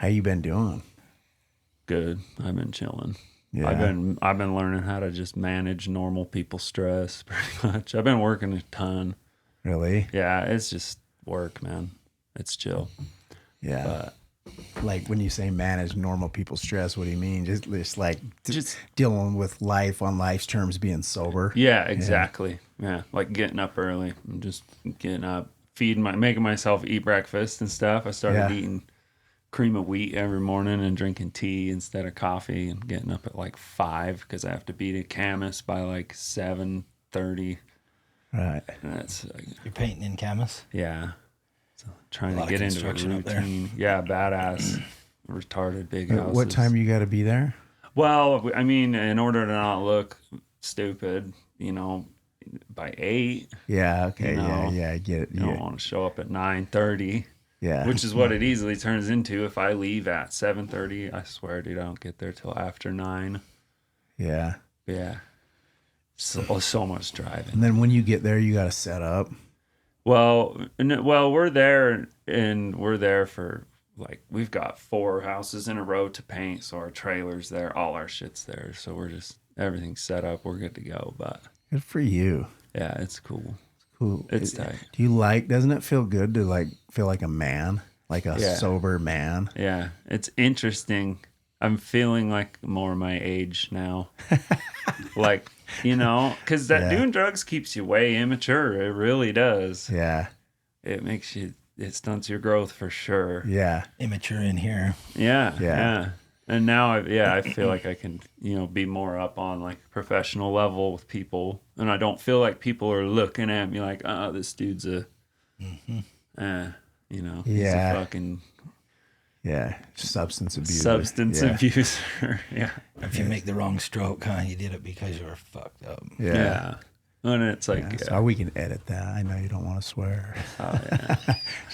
you been doing? Good. I've been chilling. Yeah. I've been learning how to just manage normal people's stress pretty much. I've been working a ton. Really? Yeah, it's just work, man. It's chill. Yeah. But Like when you say manage normal people's stress, what do you mean? Just like just dealing with life on life's terms, being sober. yeah, exactly. Yeah, like getting up early. I'm just getting up, making myself eat breakfast and stuff. I started eating cream of wheat every morning and drinking tea instead of coffee, and getting up at like 5 because I have to be to Camas by like 7:30. Right. And that's You're painting in Camas? yeah. So trying A to lot get of into a construction up there. routine. Yeah, badass, retarded big houses. What time you got to be there? Well, I mean, in order to not look stupid, by 8. Yeah. Okay. No. Yeah. I get it. You don't want to show up at 9:30. Yeah. Which is what it easily turns into. If I leave at 7:30, I swear, dude, I don't get there till after 9. Yeah. Yeah. So much driving. And then when you get there, you got to set up. Well, we're there for like, we've got 4 houses in a row to paint, so our trailer's there, all our shit's there, so everything's set up, we're good to go. But Good for you. yeah, it's cool. Cool. It's tight. Do you doesn't it feel good to feel like a man, like a sober man? Yeah, it's interesting. I'm feeling like more my age now. Like, because doing drugs keeps you way immature. It really does. Yeah. It stunts your growth for sure. Yeah. Immature in here. Yeah. And now, I feel like I can, be more up on like professional level with people. And I don't feel like people are looking at me like, oh, this dude's he's a fucking substance abuser. Abuser. Yeah. If you make the wrong stroke, you did it because you were fucked up. Yeah. And it's like, So we can edit that. I know you don't want to swear. Oh, yeah.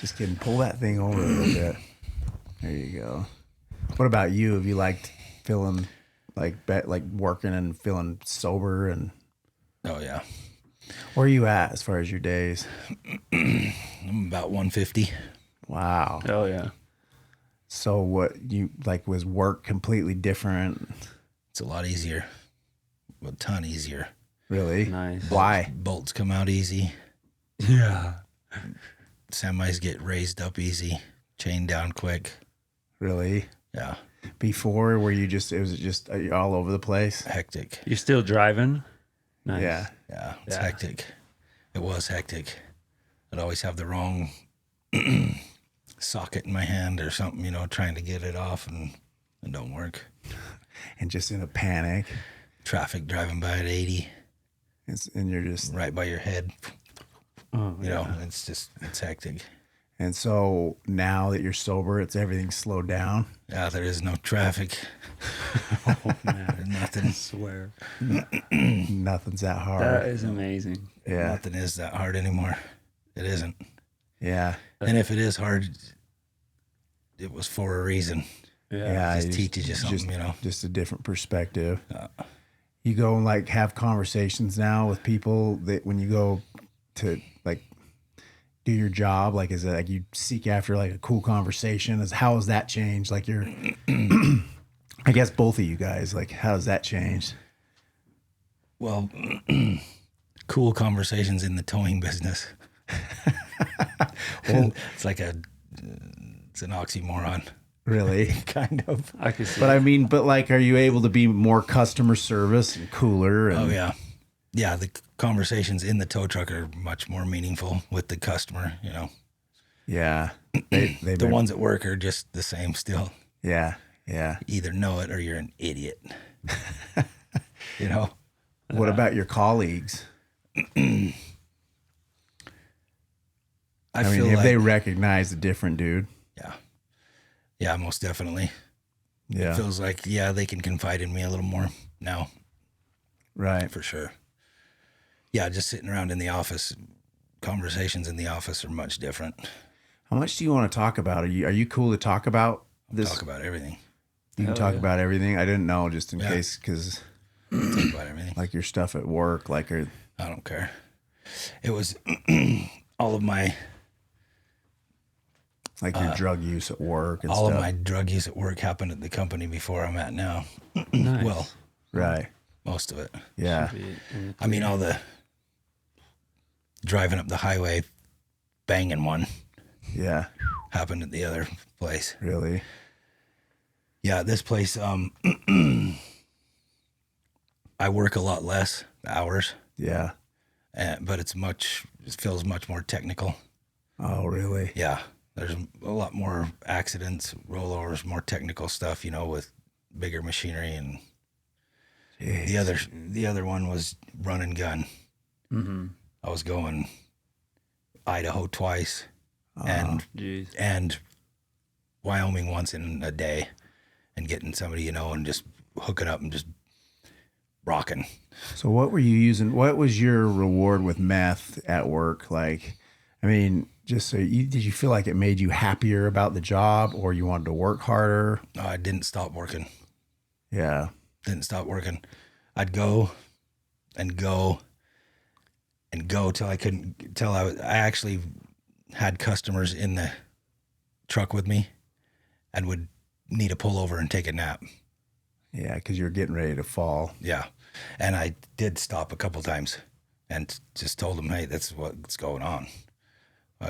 Just kidding. Pull that thing over a little bit. There you go. What about you? Have you liked feeling like working and feeling sober? And Oh, yeah. where are you at as far as your days? I'm about 150. Wow. Oh, yeah. So what was work completely different? It's a lot easier. A ton easier. Really? Nice. Why? Bolts come out easy. Yeah. Semis get raised up easy. Chained down quick. Really? Yeah. Before, it was just all over the place? Hectic. You still driving? Nice. Yeah. Yeah. It's hectic. It was hectic. I'd always have the wrong socket in my hand or something, trying to get it off, and it don't work. And just in a panic. Traffic driving by at 80. And you're just right by your head. Oh, It's hectic. And so now that you're sober, everything's slowed down. Yeah, there is no traffic. Oh, man. There's nothing. I swear. Nothing's that hard. That is amazing. Yeah. Nothing is that hard anymore. It isn't. Yeah. And if it is hard, it was for a reason. Yeah. It just teaches you something, Just a different perspective. You go and have conversations now with people that when you go to do your job, is it you seek after a cool conversation? How has that changed? Your, I guess both of you guys, how has that changed? Well, cool conversations in the towing business. Well, it's an oxymoron. Really? Kind of. I can see But I mean, are you able to be more customer service and cooler? Oh, yeah. Yeah, the conversations in the tow truck are much more meaningful with the customer, Yeah. The ones at work are just the same still. Yeah. Yeah. You either know it or you're an idiot. What about your colleagues? I mean, have they recognized a different dude? Yeah. Yeah, most definitely. Yeah. It feels like, they can confide in me a little more now. Right. For sure. Yeah, just sitting around in the office, conversations in the office are much different. How much do you want to talk about? Are you cool to talk about this? Talk about everything. You can talk about everything. I didn't know, just in case, because talk about everything. Your stuff at work, I don't care. It was all of my Like your drug use at work and all stuff. of my drug use at work happened at the company before I'm at now. Nice. Well, Right. most of it. Yeah. I mean, all the driving up the highway, banging one Yeah. happened at the other place. Really? Yeah, this place, I work a lot less hours, Yeah. but it feels much more technical. Oh, really? Yeah, there's a lot more accidents, rollovers, more technical stuff, with bigger machinery, and Jeez. the other one was run and gun. Mm-hmm. I was going Idaho twice, Jeez. and Wyoming once in a day, and getting somebody, and just hooking up and just rocking. So what were you using? What was your reward with meth at work? Like, I mean, just so did you feel like it made you happier about the job, or you wanted to work harder? No, I didn't stop working. Yeah. Didn't stop working. I'd go and go and go till I couldn't, I actually had customers in the truck with me and would need a pullover and take a nap. Yeah, because you're getting ready to fall. Yeah. And I did stop a couple times and just told them, hey, that's what's going on.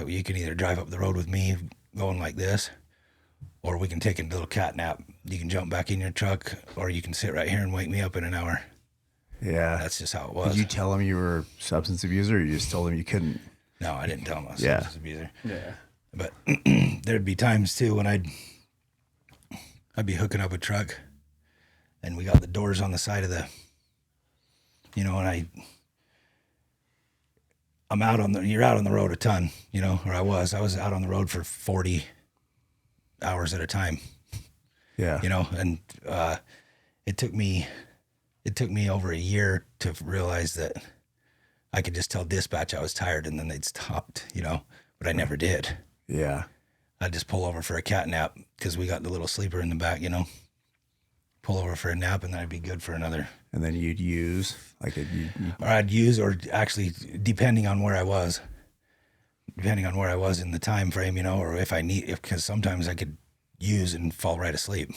You can either drive up the road with me going like this, or we can take a little cat nap. You can jump back in your truck, or you can sit right here and wake me up in an hour. Yeah. That's just how it was. Did you tell them you were a substance abuser, or you just told them you couldn't? No, I didn't tell them I was a Yeah. substance abuser. Yeah. But there'd be times too when I'd be hooking up a truck, and we got the doors on the side of the, and you're out on the road a ton, or I was out on the road for 40 hours at a time, Yeah. and it took me over a year to realize that I could just tell dispatch I was tired, and then they'd stopped, but I never did. Yeah. I'd just pull over for a cat nap because we got the little sleeper in the back, pull over for a nap, and then I'd be good for another. And then you'd use Or I'd use, or actually depending on where I was in the time frame, or because sometimes I could use and fall right asleep.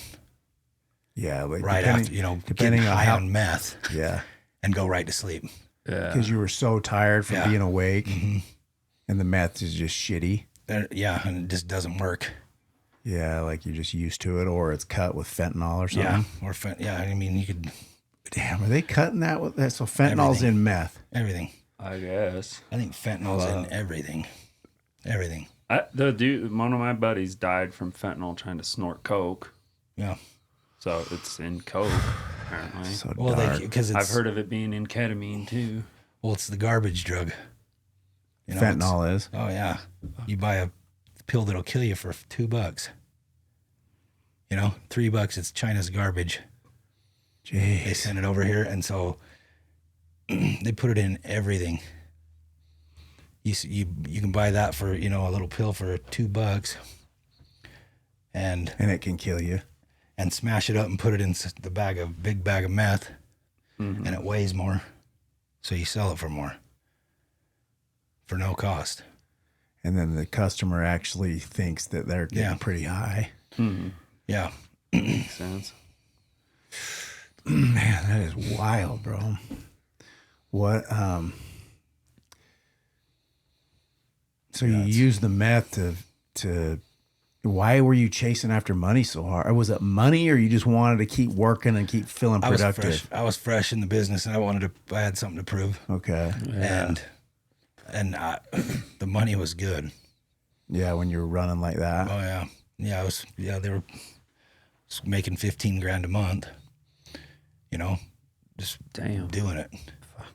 Yeah. Like Right after, depending getting on high how, on meth yeah. and go right to sleep. Yeah. Because you were so tired from Yeah. being awake, Mm-hmm. and the meth is just shitty. Yeah, and it just doesn't work. Yeah, like you're just used to it, or it's cut with fentanyl or something. Yeah, I mean, you could, Damn, are they cutting that with that? So fentanyl's Everything. in meth. everything. I guess. I think fentanyl's in everything. Everything. The dude, one of my buddies died from fentanyl trying to snort coke. Yeah. So it's in coke, apparently. So Well, dark. because I've heard of it being in ketamine too. Well, it's the garbage drug. Fentanyl is. Oh yeah, you buy a pill that'll kill you for $2. $3. It's China's garbage. They Jeez. send it over here, and so they put it in everything. You can buy that for a little pill for $2, and And it can kill you. smash it up and put it in the big bag of meth, Mm-hmm. and it weighs more, so you sell it for more, for no cost. And then the customer actually thinks that they're getting Yeah. pretty high. Mm-hmm. Yeah, Makes sense. Man, that is wild, bro. What so you use the meth to why were you chasing after money so hard? Or was it money, or you just wanted to keep working and keep feeling productive? I was fresh in the business, and I had something to prove. Okay. Yeah. And the money was good. Yeah, when you're running like that. Oh yeah, they were making $15,000 a month. Just Damn. doing it.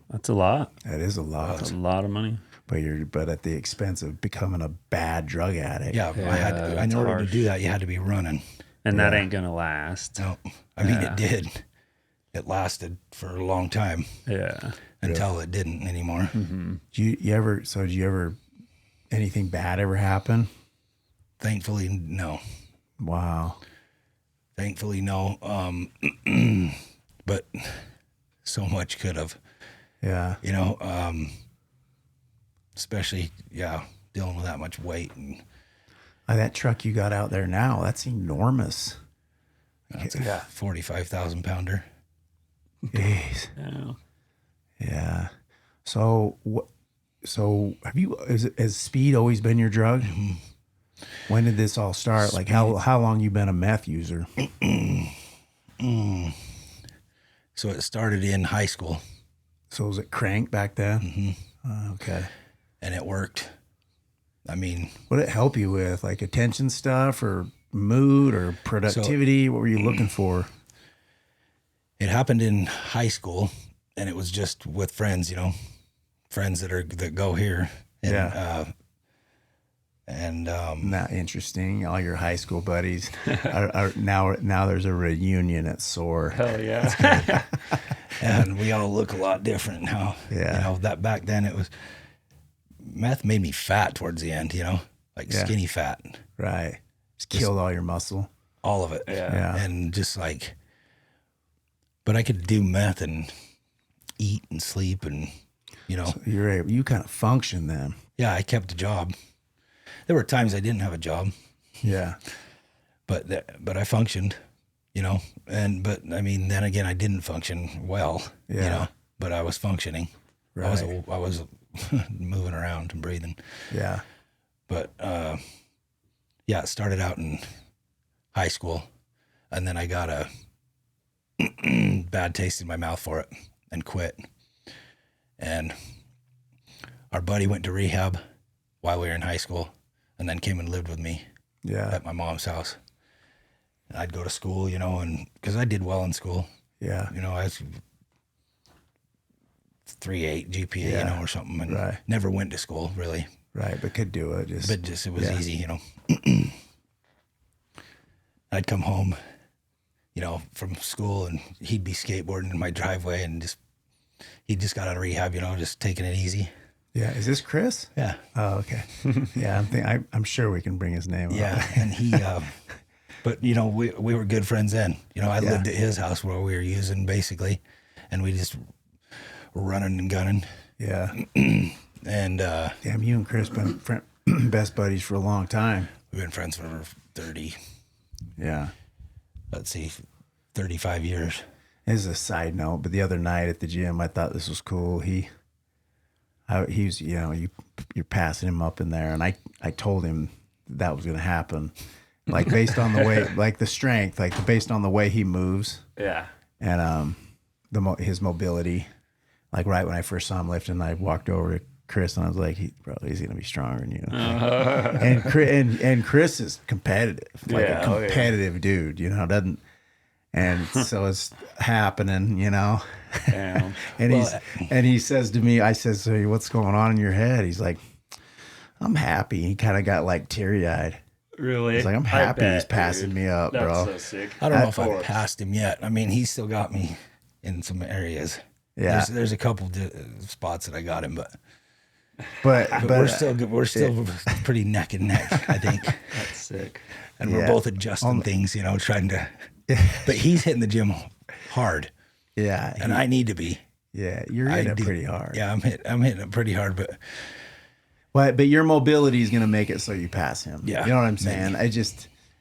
That's a lot. That is a lot. That's a lot of money. But at the expense of becoming a bad drug addict. Yeah, in it's order to harsh. do that, you had to be running. And that ain't going to last. No, I mean it did. It lasted for a long time Yeah. until it didn't anymore. Mm-hmm. Did you ever anything bad ever happen? Thankfully, no. Wow. Thankfully, no. But so much could have. Yeah. Especially dealing with that much weight and That truck you got out there now, that's enormous. That's a 45,000 pounder. Jeez. Yeah. Yeah. So has speed always been your drug? Mm-hmm. When did this all start? Like how long you been a meth user? So it started in high school. So was it crank back then? Mm-hmm. Okay. And it worked. I mean, what did it help you with? Like attention stuff or mood or productivity? What were you looking for? It happened in high school, and it was just with friends, you know, friends that go here. And, Yeah. Not interesting. All your high school buddies are now there's a reunion at SOAR. Hell yeah. And we all look a lot different now. Yeah. You know, that back then it was, meth made me fat towards the end, you know, like skinny fat. Right. Just killed all your muscle. All of it. Yeah. And just like, but I could do meth and eat and sleep and, you know. So you kind of function then. Yeah, I kept a job. There were times I didn't have a job. Yeah. But I functioned, you know. But I mean, then again, I didn't function well, you know, but I was functioning. Right. I was moving around and breathing. Yeah. But it started out in high school, and then I got a bad taste in my mouth for it and quit. And our buddy went to rehab while we were in high school, and then came and lived with me at my mom's house. And I'd go to school, you know, and because I did well in school. Yeah. You know, I was 3.8 GPA, you know, or something, and never went to school really. Right, but could do it. It was easy, you know. I'd come home, you know, from school, and he'd be skateboarding in my driveway, and he just got out of rehab, you know, just taking it easy. Yeah, is this Chris? Yeah. Oh, okay. Yeah, I'm sure we can bring his name up. Yeah, and he, but you know, we were good friends then. You know, I lived at his house where we were using basically, and we just were running and gunning. Yeah. And damn, you and Chris been best buddies for a long time. We've been friends for 30. Yeah. Let's see, 35 years. As a side note, but the other night at the gym, I thought this was cool. He was, you know, you're passing him up in there, and I told him that was going to happen, like based on the way, like the strength, like based on the way he moves. Yeah. And his mobility, like right when I first saw him lifting, I walked over to Chris and I was like, he's going to be stronger than you. And Chris is competitive, like a competitive dude, you know, and so it's happening, you know. Damn. And he says to me, I says, so what's going on in your head? He's like, I'm happy. He kind of got like teary-eyed. Really? He's like, I'm happy he's passing me up, bro. That's so sick. I don't know if I passed him yet. I mean, he's still got me in some areas. Yeah. There's a couple spots that I got him, but we're still pretty neck and neck, I think. That's sick. And we're both adjusting things, you know, trying to. But he's hitting the gym hard. Yeah. And I need to be. Yeah, you're hitting it pretty hard. Yeah, I'm hitting it pretty hard, but. But your mobility is going to make it so you pass him. Yeah. You know what I'm saying? Maybe.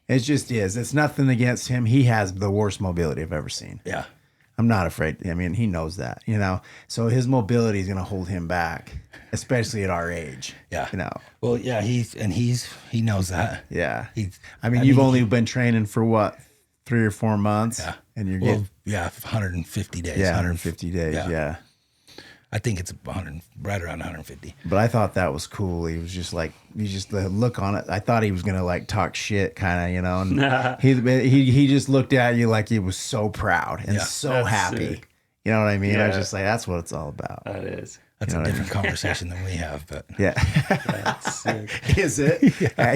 It just is. It's nothing against him. He has the worst mobility I've ever seen. Yeah. I'm not afraid. I mean, he knows that, you know. So his mobility is going to hold him back, especially at our age. Yeah. You know. Well, yeah, he knows that. Yeah. You've only been training for what, 3 or 4 months? Yeah. And you're getting 150 days. Yeah, 150 days. Yeah. I think it's right around 150. But I thought that was cool. He was just like, the look on it. I thought he was gonna like talk shit, kind of, you know. And he just looked at you like he was so proud and so happy. Sick. You know what I mean? Yeah. I was just like, that's what it's all about. That is. That's a different conversation than we have, but yeah. That's sick. Is it?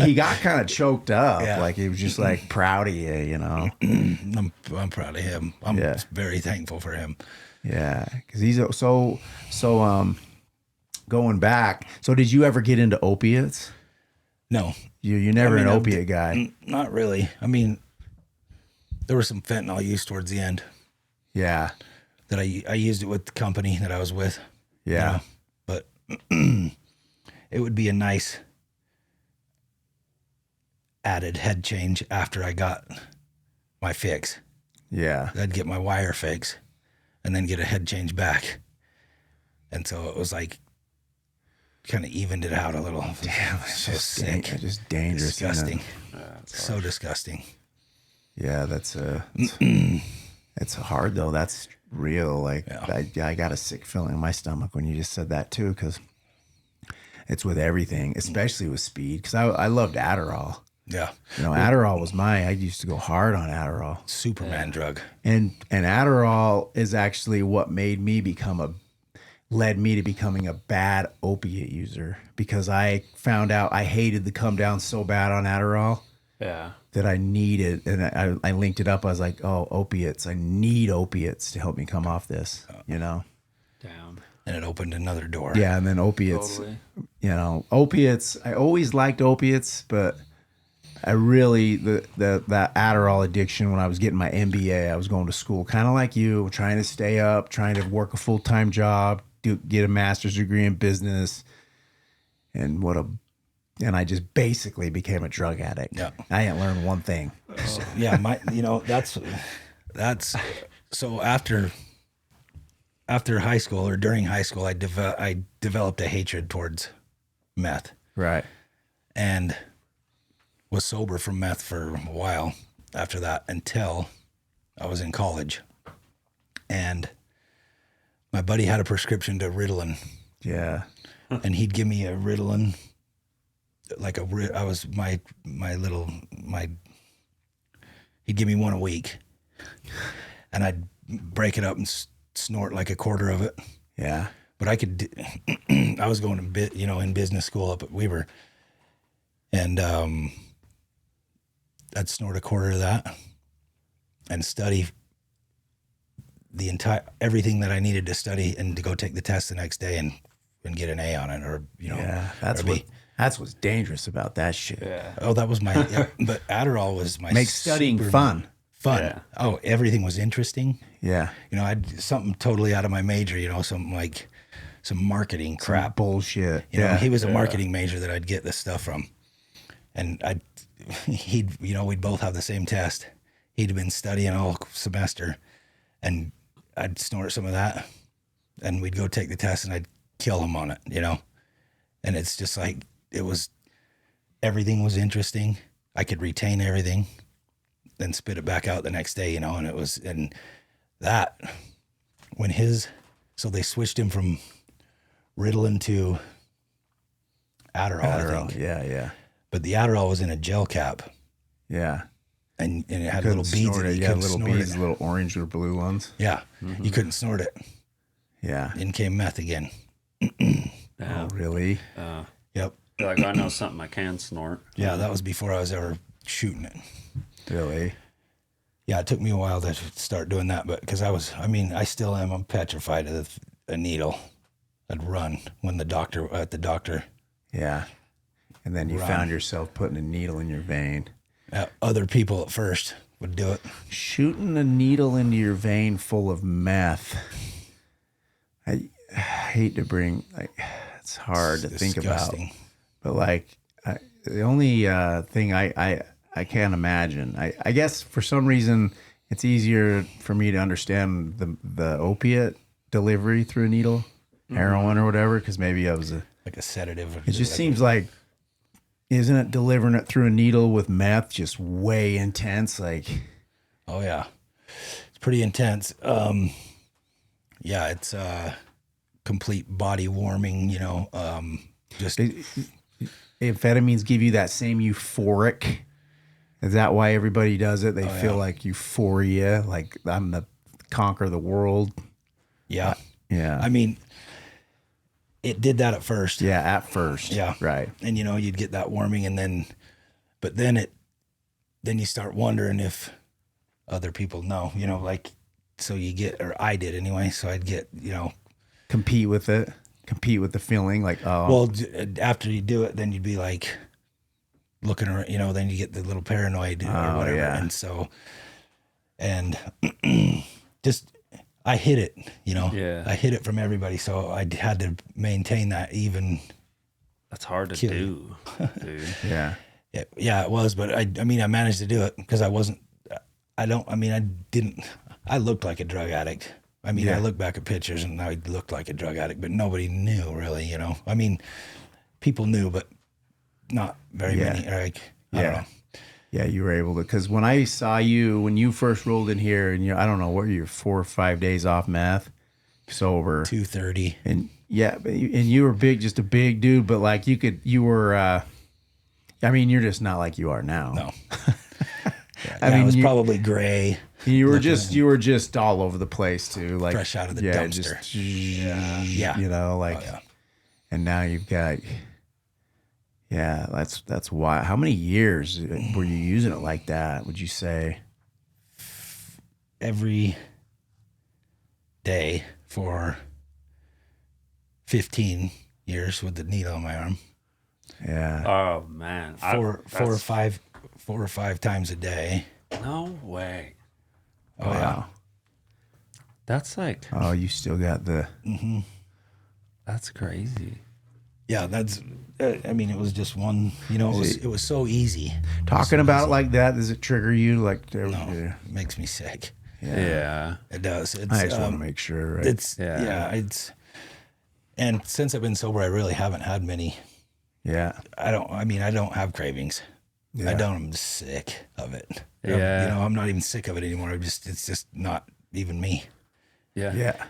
He got kind of choked up. Yeah. Like he was just like proud of you, you know. I'm proud of him. I'm very thankful for him. Yeah, because he's so going back. So did you ever get into opiates? No, you're never an opiate guy. Not really. I mean, there was some fentanyl use towards the end. Yeah, that I used it with the company that I was with. Yeah, you know? But it would be a nice added head change after I got my fix. Yeah. I'd get my wire fix and then get a head change back. And so it was like kind of evened it out a little. Damn, it's so sick. Just dangerous. Disgusting. That's So disgusting. Yeah, it's hard though. That's real. Like I got a sick feeling in my stomach when you just said that too, because it's with everything, especially with speed. Because I loved Adderall. Yeah. Adderall was I used to go hard on Adderall. Superman drug. And Adderall is actually what led me to becoming a bad opiate user, because I found out I hated the come down so bad on Adderall that I needed, and I linked it up. I was like, oh, opiates. I need opiates to help me come off this, Damn. And it opened another door. Yeah, and then opiates, Totally. Opiates. I always liked opiates, but I really, that Adderall addiction, when I was getting my MBA, I was going to school kind of like you, trying to stay up, trying to work a full-time job, get a master's degree in business. And I just basically became a drug addict. Yeah. I didn't learn one thing. So, yeah, that's so after high school or during high school, I developed a hatred towards meth. Right. And was sober from meth for a while after that until I was in college. And my buddy had a prescription to Ritalin. Yeah. And he'd give me a Ritalin, he'd give me one a week. And I'd break it up and snort like a quarter of it. Yeah. But I was going to in business school up at Weber. And I'd snort a quarter of that and study everything that I needed to study and to go take the test the next day and get an A on it, or that's what's dangerous about that shit. Yeah. Oh, that was but Adderall was my Makes studying fun. Yeah. Oh, everything was interesting. Yeah. I'd something totally out of my major, something like some marketing crap. Some bullshit. He was a marketing major that I'd get this stuff from. And we'd both have the same test. He'd been studying all semester, and I'd snort some of that, and we'd go take the test, and I'd kill him on it, And it's just like, everything was interesting. I could retain everything, then spit it back out the next day, and so they switched him from Ritalin to Adderall, I think. Yeah. But the Adderall was in a gel cap. Yeah. And it had little beads in it. Yeah, little beads, little orange or blue ones. Yeah. Mm-hmm. You couldn't snort it. Yeah. In came meth again. Oh, really? Yep. Like, I know something I can snort. Yeah, that was before I was ever shooting it. Really? Yeah, it took me a while to start doing that, but because I still am. I'm petrified of a needle. I'd run when the doctor. Yeah. And then you found yourself putting a needle in your vein. Other people at first would do it. Shooting a needle into your vein full of meth. I hate to bring, it's hard to think about. But the only thing I can't imagine, I guess for some reason it's easier for me to understand the opiate delivery through a needle, heroin or whatever, because maybe I was like a sedative. It just seems like, isn't it delivering it through a needle with meth just way intense? Oh yeah, it's pretty intense. Yeah, it's complete body warming. Just amphetamines give you that same euphoric. Is that why everybody does it? They feel like euphoria, like I'm the conquer the world. Yeah, yeah. I mean, it did that at first. Yeah, at first. Yeah, right. And you'd get that warming, and then you start wondering if other people know. So you get, or I did anyway. So I'd get, compete with it, compete with the feeling, like, oh. Well, after you do it, then you'd be like looking around, then you get the little paranoid or whatever. Yeah. And so, just, I hid it, Yeah. I hid it from everybody. So I had to maintain that even. That's hard to do, dude. Yeah. Yeah, it was, but I mean, I managed to do it because I looked like a drug addict. I mean, I look back at pictures and I looked like a drug addict, but nobody knew really, you know. I mean, people knew, but not very many. Like, I don't know. Yeah, you were able to, because when I saw you, when you first rolled in here, and I don't know, what you're 4 or 5 days off meth, sober. 2:30. And you were big, just a big dude, but like you were, I mean, you're just not like you are now. No. I was probably gray. You were just all over the place too, like fresh out of the dumpster. You know, like, and now you've got, that's why. How many years were you using it like that? Would you say? Every day for 15 years with the needle on my arm. Yeah. Oh man. Four or five times a day. No way. Oh, wow. That's like. Oh, you still got the. Mm-hmm. That's crazy. Yeah, that's. I mean, it was just one. You know, it was so easy. Talking about it like that, does it trigger you? Like, no, it makes me sick. Yeah, it does. I just want to make sure. Right? It's. And since I've been sober, I really haven't had many. Yeah. I don't have cravings. Yeah. I'm just sick of it. Yeah. You know, I'm not even sick of it anymore. It's just not even me. Yeah. Yeah.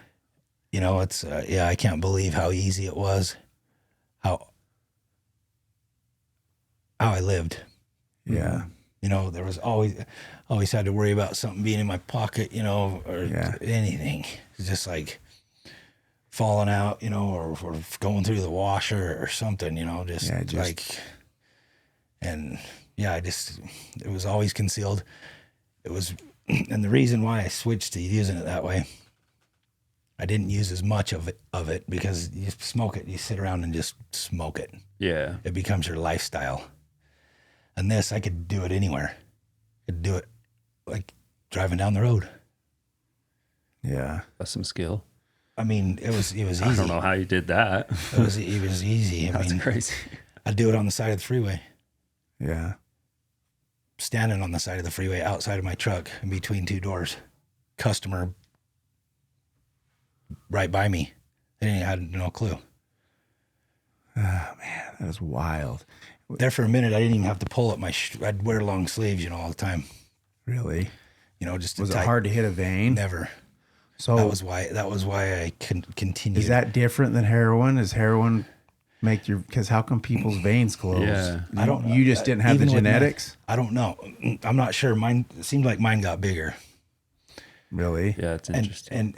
You know, it's, I can't believe how easy it was, how I lived. Yeah. You know, there was always had to worry about something being in my pocket, you know, or anything. It's just like falling out, you know, or going through the washer or something, you know, just like, and it was always concealed. It was, and the reason why I switched to using it that way, I didn't use as much of it because you smoke it, you sit around and just smoke it. Yeah. It becomes your lifestyle. And this, I could do it anywhere. I could do it like driving down the road. Yeah. That's some skill. I mean, it was easy. I don't know how you did that. It was easy. That's crazy. I'd do it on the side of the freeway. Yeah. Standing on the side of the freeway outside of my truck in between two doors. Customer right by me. They had no clue. Oh, man, that is wild. There for a minute, I didn't even have to pull up I'd wear long sleeves, you know, all the time. Really? You know, just was it hard to hit a vein? Never. So that was why I continued. Is that different than heroin? Is heroin make because how come people's veins close? Yeah. You just didn't have the genetics? I don't know. I'm not sure. Mine, it seemed like mine got bigger. Really? Yeah, it's interesting.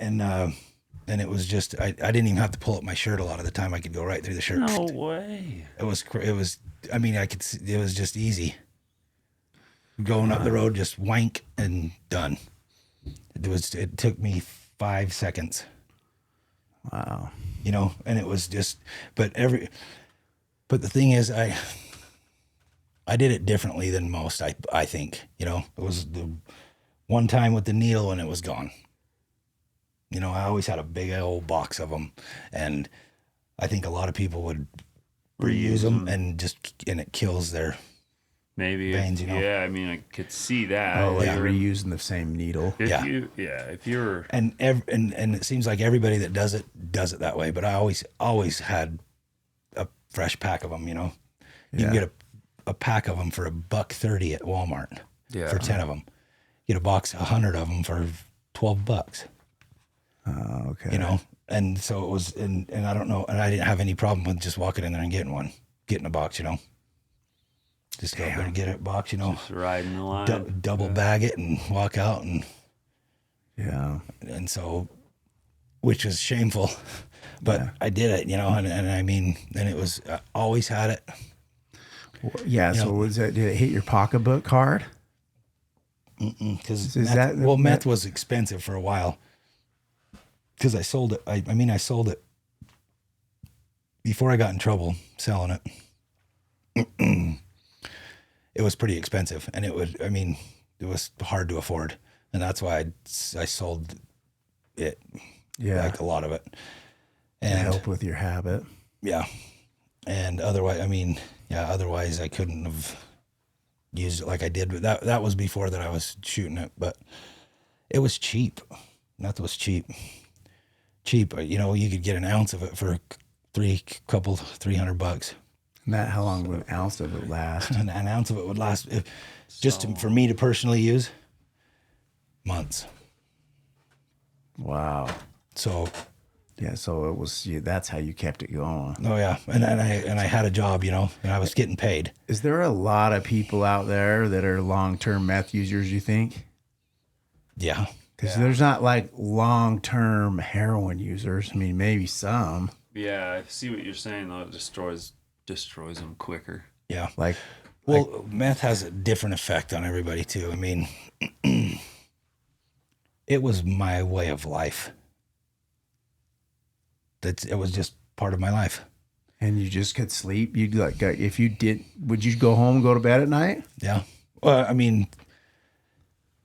And it was just, I didn't even have to pull up my shirt a lot of the time. I could go right through the shirt. No way. It was, I mean, I could see, it was just easy. Going up the road, just wank and done. It took me 5 seconds. Wow. You know, and it was just, but the thing is, I did it differently than most, I think, you know. It was the one time with the needle and it was gone. You know, I always had a big old box of them, and I think a lot of people would reuse them and it kills their veins, you know. Yeah, I mean, I could see that. Oh, like reusing the same needle. If you're and it seems like everybody that does it that way. But I always had a fresh pack of them. You know, you can get a pack of them for $1.30 at Walmart. Yeah. For 10 of them, get a box 100 of them for $12. Oh, okay. You know, and so it was, and I don't know, and I didn't have any problem with just walking in there and getting a box. You know. Just go there and get a box, you know. Just riding the line. Double bag it and walk out, and and so, which was shameful, but I did it, you know, and I mean, and it was, I always had it. Yeah. So was that? Did it hit your pocketbook hard? Because meth was expensive for a while. Because I sold it. I sold it before I got in trouble selling it. It was pretty expensive, and it was hard to afford, and that's why I sold it. Yeah, like a lot of it, and to help with your habit. Yeah, and otherwise, otherwise I couldn't have used it like I did, but that was before that I was shooting it. But it was cheap. Meth was cheap. Cheap. You know, you could get an ounce of it for $300. And that, how long would an ounce of it last? An ounce of it would last, for me to personally use, months. Wow. So, yeah, so it was. Yeah, that's how you kept it going. oh yeah, and I had a job, you know, and I was getting paid. Is there a lot of people out there that are long-term meth users? You think? Yeah. Because there's not like long-term heroin users. I mean, maybe some. Yeah, I see what you're saying though. It destroys them quicker. Yeah. Like, Well, meth has a different effect on everybody too. I mean, it was my way of life. It was just part of my life. and you just could sleep. You'd like, if you did, would you go home and go to bed at night? Yeah. Well, I mean,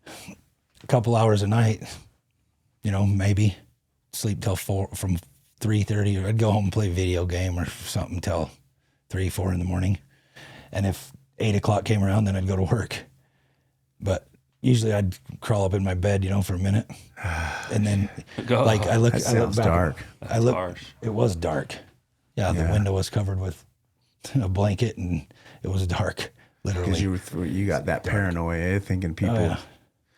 a couple hours a night, you know, maybe sleep till 3:30, or I'd go home and play a video game or something till 3, 4 in the morning. And if 8 o'clock came around, then I'd go to work. But usually I'd crawl up in my bed, you know, for a minute. And then like I look sounds back, dark. Harsh. it was dark. Yeah, the window was covered with a blanket and it was dark, literally. Because you got that paranoia, thinking people.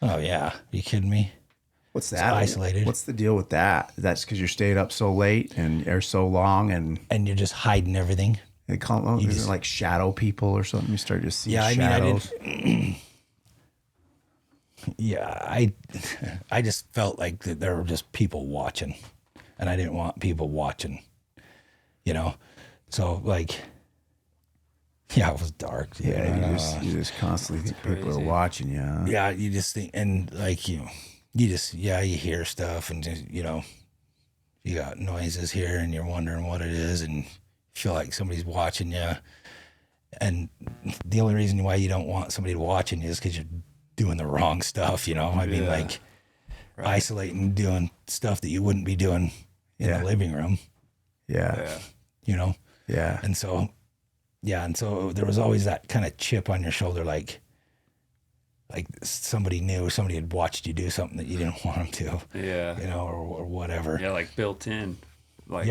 Oh yeah. Are you kidding me? What's that? Isolated. What's the deal with that? That's because you're stayed up so late and or so long, and you're just hiding everything. they call it, is it like shadow people or something? You start to see shadows. I just felt like that there were just people watching, and I didn't want people watching, you know. So like, yeah, it was dark. Yeah, you just constantly think people are watching you. Huh? Yeah, you just think, and like you hear stuff, and just, you know, you got noises here, and you're wondering what it is, and you feel like somebody's watching you. And the only reason why you don't want somebody watching you is because you're doing the wrong stuff, you know. I mean, like isolating, doing stuff that you wouldn't be doing in the living room. Yeah. You know. Yeah. And so there was always that kind of chip on your shoulder, like somebody knew, somebody had watched you do something that you didn't want them to. Yeah. You know, or whatever. Yeah, like built in. Like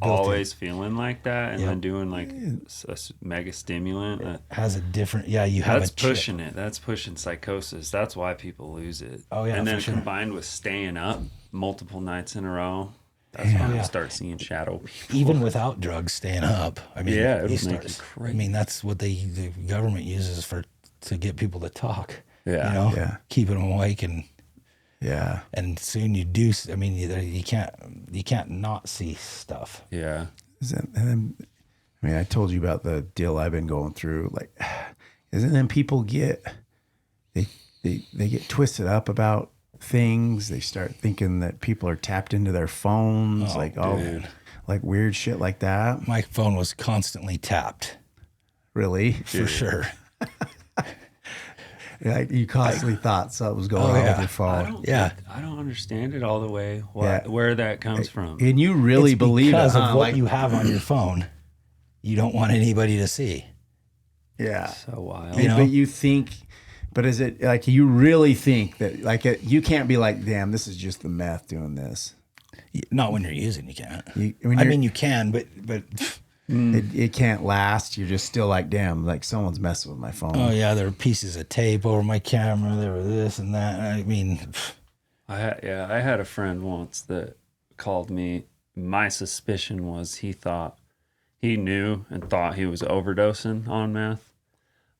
always feeling like that, and then doing like a mega stimulant that has a different. Yeah, you have that's a chip. pushing it. That's pushing psychosis. That's why people lose it. Oh yeah, and then for sure. combined with staying up multiple nights in a row, that's when you start seeing shadow people. Even without drugs, staying up. I mean, it'll make you crazy. I mean, that's what the government uses to get people to talk. Yeah, you know, keeping them awake and. Yeah. And soon you do. I mean, you can't not see stuff. Yeah. I told you about the deal I've been going through. Like, isn't then people get they get twisted up about things. They start thinking that people are tapped into their phones, like weird shit like that. My phone was constantly tapped. Really? For sure. Like you constantly thought something was going on with your phone. I don't understand it all the way. Where that comes from. And you really believe it, because of what you have on your phone. You don't want anybody to see. Yeah. So wild. You know? But you think, but is it like you really think that like you can't be like, damn, this is just the meth doing this. Not when you're using, you can't. I mean, you can, but it can't last. You're just still like, damn, like someone's messing with my phone. Oh yeah, there were pieces of tape over my camera. There were this and that. I mean, I had a friend once that called me. My suspicion was he knew and thought he was overdosing on meth,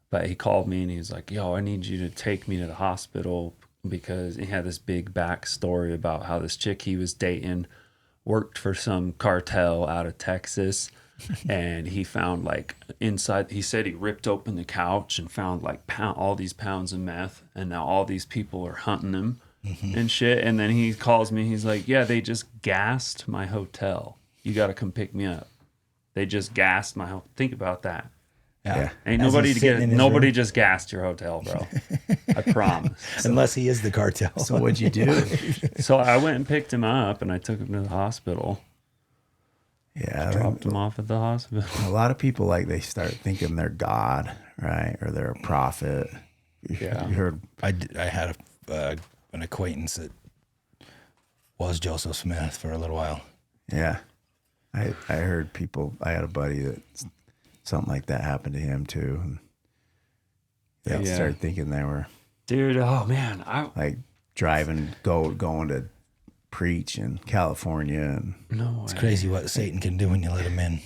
but he called me and he was like, "Yo, I need you to take me to the hospital," because he had this big backstory about how this chick he was dating worked for some cartel out of Texas. And he found like inside, he said he ripped open the couch and found like all these pounds of meth, and now all these people are hunting him and shit. And then he calls me, he's like, "Yeah, they just gassed my hotel. You got to come pick me up. They just gassed my hotel." Think about that. yeah. Ain't nobody just gassed your hotel, bro. I promise. Unless he is the cartel. So what'd you do? So I went and picked him up and I took him to the hospital. Yeah, Dropped him off at the hospital. A lot of people, like, they start thinking they're God right? Or they're a prophet. Yeah. You heard, I had an acquaintance that was Joseph Smith for a little while. yeah. I heard people. I had a buddy that something like that happened to him too. And they Yeah. started thinking they were Dude, oh man, like going to preach in California, and no It's way. crazy what Satan can do when you let him in.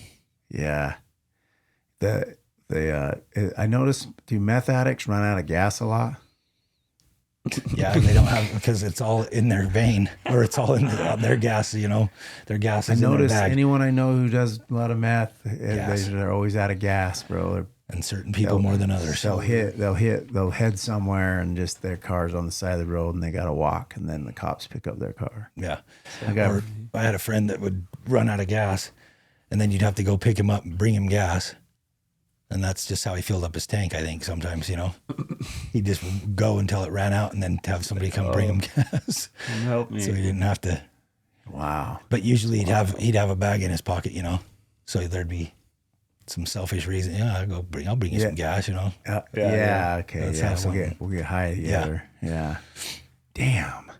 yeah. I noticed, do meth addicts run out of gas a lot? Yeah, they don't have, because it's all in their vein, or it's all in their gas, their gas I is in their notice bag. anyone I know who does a lot of meth, Gas. they're always out of gas, bro. And certain people more than others. They'll head somewhere and just their car's on the side of the road and they got to walk, and then the cops pick up their car. Yeah. Or I had a friend that would run out of gas, and then you'd have to go pick him up and bring him gas. And that's just how he filled up his tank, I think, sometimes, He'd just go until it ran out and then have somebody come bring him gas. Help me. So he didn't have to. wow. But usually he'd have a bag in his pocket, So there'd be some selfish reason. Yeah, I'll bring you some gas, Yeah. Okay. Let's Yeah. have something. We'll get high together. Yeah. Damn.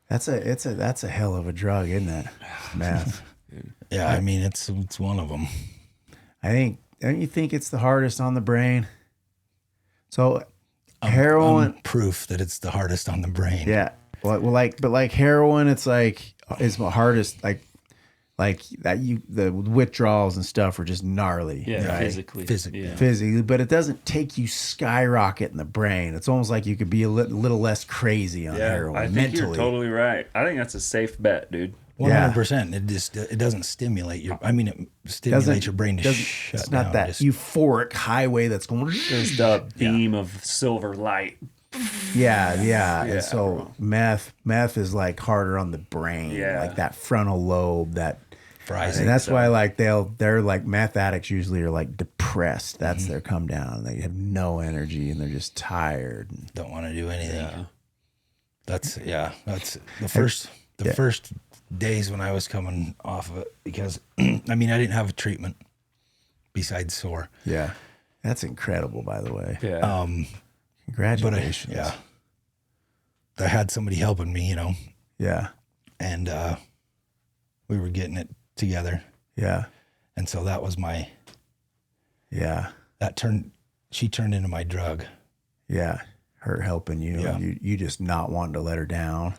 That's a hell of a drug, isn't it? Meth. Yeah, I mean, it's one of them. Don't you think it's the hardest on the brain? So heroin, I'm proof that it's the hardest on the brain. yeah. But like heroin, it's the hardest. Like that, the withdrawals and stuff are just gnarly. Yeah, right? physically. Yeah. Physically, but it doesn't take you skyrocket in the brain. It's almost like you could be a little less crazy on heroin I think mentally. you're totally right. I think that's a safe bet, dude. 100%. It doesn't stimulate your. I mean, it stimulates your brain to shut It's not down. that euphoric highway that's going. Just a beam of silver light. Yeah. And Yeah. so meth is like harder on the brain, Yeah. like that frontal lobe. That, fries. and that's why like they're like meth addicts usually are like depressed. That's their come down. They have no energy and they're just tired. Don't want to do anything. Yeah. That's the first days when I was coming off of it, because I mean, I didn't have a treatment besides SOAR. Yeah, that's incredible. By the way, Yeah. congratulations. I had somebody helping me, Yeah. and we were getting it together. Yeah. And so that was Yeah. she turned into my drug. Yeah. Her helping you. Yeah. And you just not wanting to let her down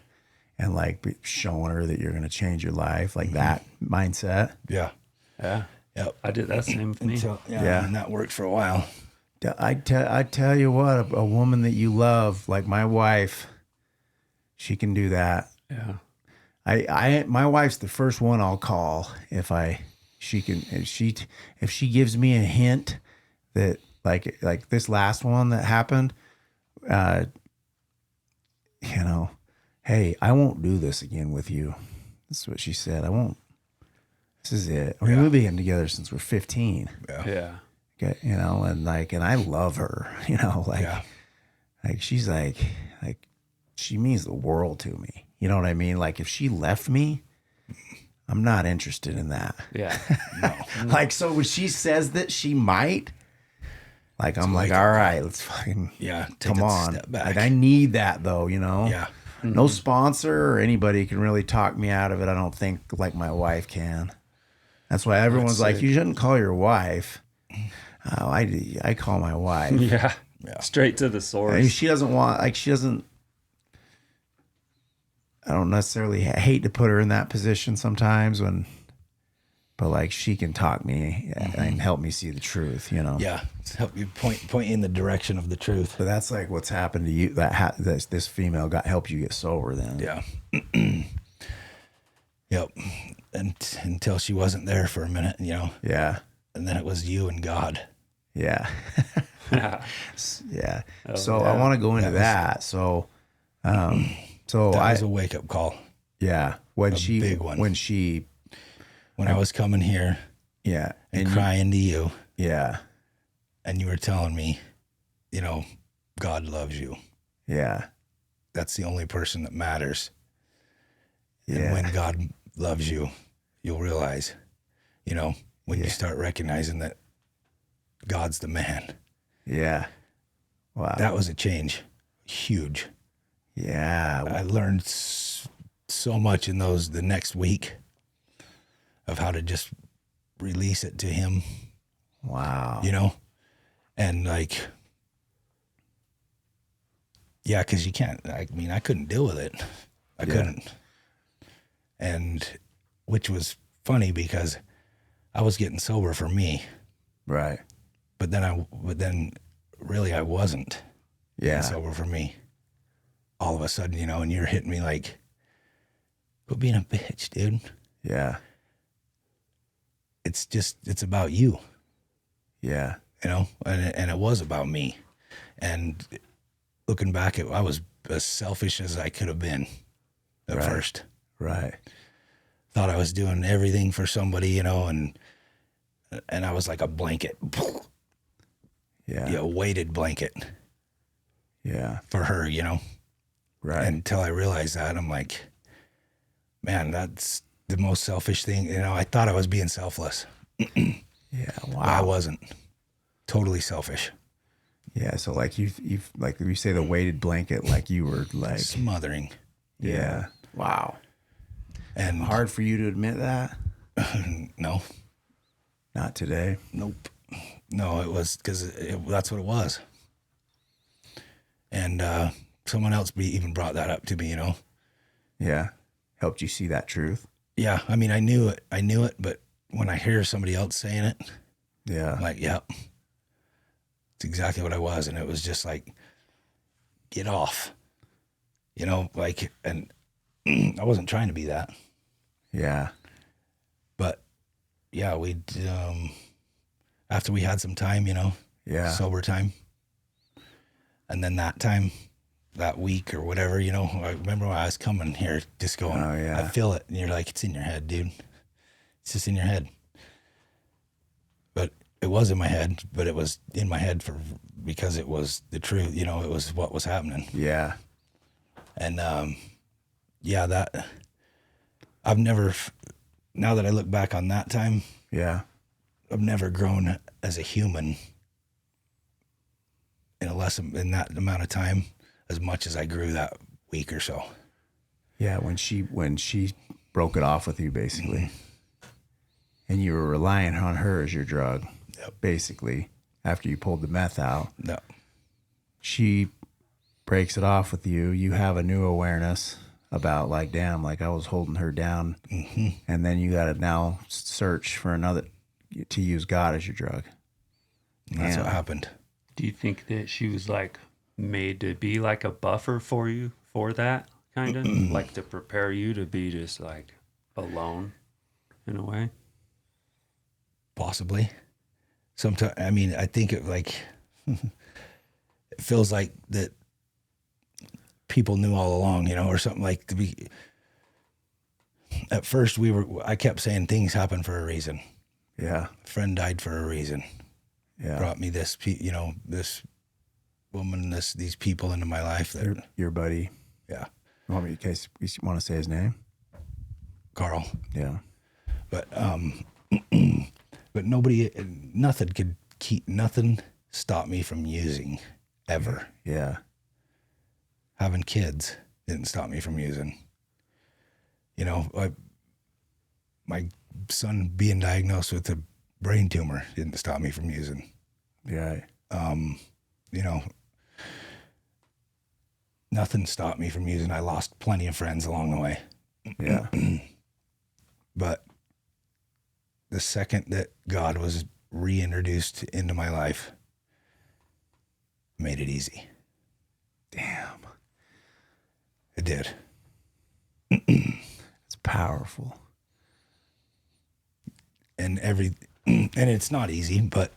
and like showing her that you're going to change your life, like that mindset. Yeah. Yeah. Yep. I did that same with me. So, Yeah. and that worked for a while. I tell you what, a woman that you love, like my wife, she can do that. Yeah. My wife's the first one I'll call if she gives me a hint that like this last one that happened, hey, I won't do this again with you. This is what she said. I won't. This is it. I mean, we've been together since we're 15. Yeah. Okay, and I love her, like she's like she means the world to me. You know what I mean? Like if she left me, I'm not interested in that. Yeah. Like, so when she says that she might, like, I'm like, all right, let's fucking Take come a on. step back. Like I need that though, Yeah. No sponsor or anybody can really talk me out of it. I don't think like my wife can. That's why everyone's like, you shouldn't call your wife. Oh, I call my wife. Yeah. Straight to the source. I mean, she doesn't want, like, I don't necessarily hate to put her in that position sometimes but like she can talk me and help me see the truth, Yeah. It's help you point in the direction of the truth. But that's like what's happened to you. This female helped you get sober then. Yeah. Yep. And until she wasn't there for a minute, Yeah. and then it was you and God. Yeah. Yeah. Yeah. Oh, So yeah. I want to go into that. So, That was a wake up call. yeah, when big one. when I was coming here yeah, and crying to you, yeah, and you were telling me, God loves you. yeah, That's the only person that matters. yeah. And when God loves you, you'll realize, when you start recognizing that God's the man. Yeah. Wow. That was a change. Huge. Yeah. I learned so much in the next week of how to just release it to him, Wow. you know? And like, yeah, because you can't, I mean, I couldn't deal with it. I couldn't. And which was funny because I was getting sober for me. Right. But then really I wasn't getting Yeah. sober for me. All of a sudden, you know, and you're hitting me like, quit being a bitch, dude. Yeah. It's about you, Yeah. you know, and it was about me. And looking back, I was as selfish as I could have been at first. Right. Thought I was doing everything for somebody, you know, and I was like a blanket. Yeah. A weighted blanket Yeah. for her, you know. Right. And until I realized that, I'm like, man, that's the most selfish thing. You know, I thought I was being selfless. Yeah. Wow. But I wasn't. Totally selfish. Yeah. So like you've like you say the weighted blanket, like you were like Smothering. Yeah. Wow. And Hard for you to admit that? no. Not today. Nope. No, it was because that's what it was. And someone else even brought that up to me, you know. Yeah. Helped you see that truth. Yeah, I mean, I knew it, but when I hear somebody else saying it, Yeah. I'm like, yep, it's exactly what I was. And it was just like, get off, you know, like, and I wasn't trying to be that. Yeah. But yeah, after we had some time, you know, Yeah. sober time, and then that week or whatever, you know, I remember when I was coming here just going, Oh, yeah. I feel it. And you're like, it's in your head, dude. It's just in your head. But it was in my head, but it was in my head because it was the truth, you know, it was what was happening. Yeah. And yeah, that I've never, now that I look back on that time, Yeah. I've never grown as a human in that amount of time as much as I grew that week or so. Yeah. When she broke it off with you, basically, and you were relying on her as your drug, basically, after you pulled the meth out, she breaks it off with you. You have a new awareness about like, damn, like I was holding her down, and then you got to now search for to use God as your drug. That's what happened. Do you think that she was like made to be like a buffer for you for that kind of like to prepare you to be just like alone in a way? Possibly. Sometimes, I mean, I think it like, it feels like that people knew all along, you know, or something like at first I kept saying things happen for a reason. Yeah. A friend died for a reason. Yeah. Brought me this, you know, this woman, these people into my life. Your buddy. Yeah. In case you want to say his name? Carl. Yeah. But nothing stopped me from using ever. Yeah. Having kids didn't stop me from using. You know, my son being diagnosed with a brain tumor didn't stop me from using. Yeah. You know, nothing stopped me from using. I lost plenty of friends along the way. Yeah. But the second that God was reintroduced into my life, made it easy. Damn. It did. It's powerful. And it's not easy, but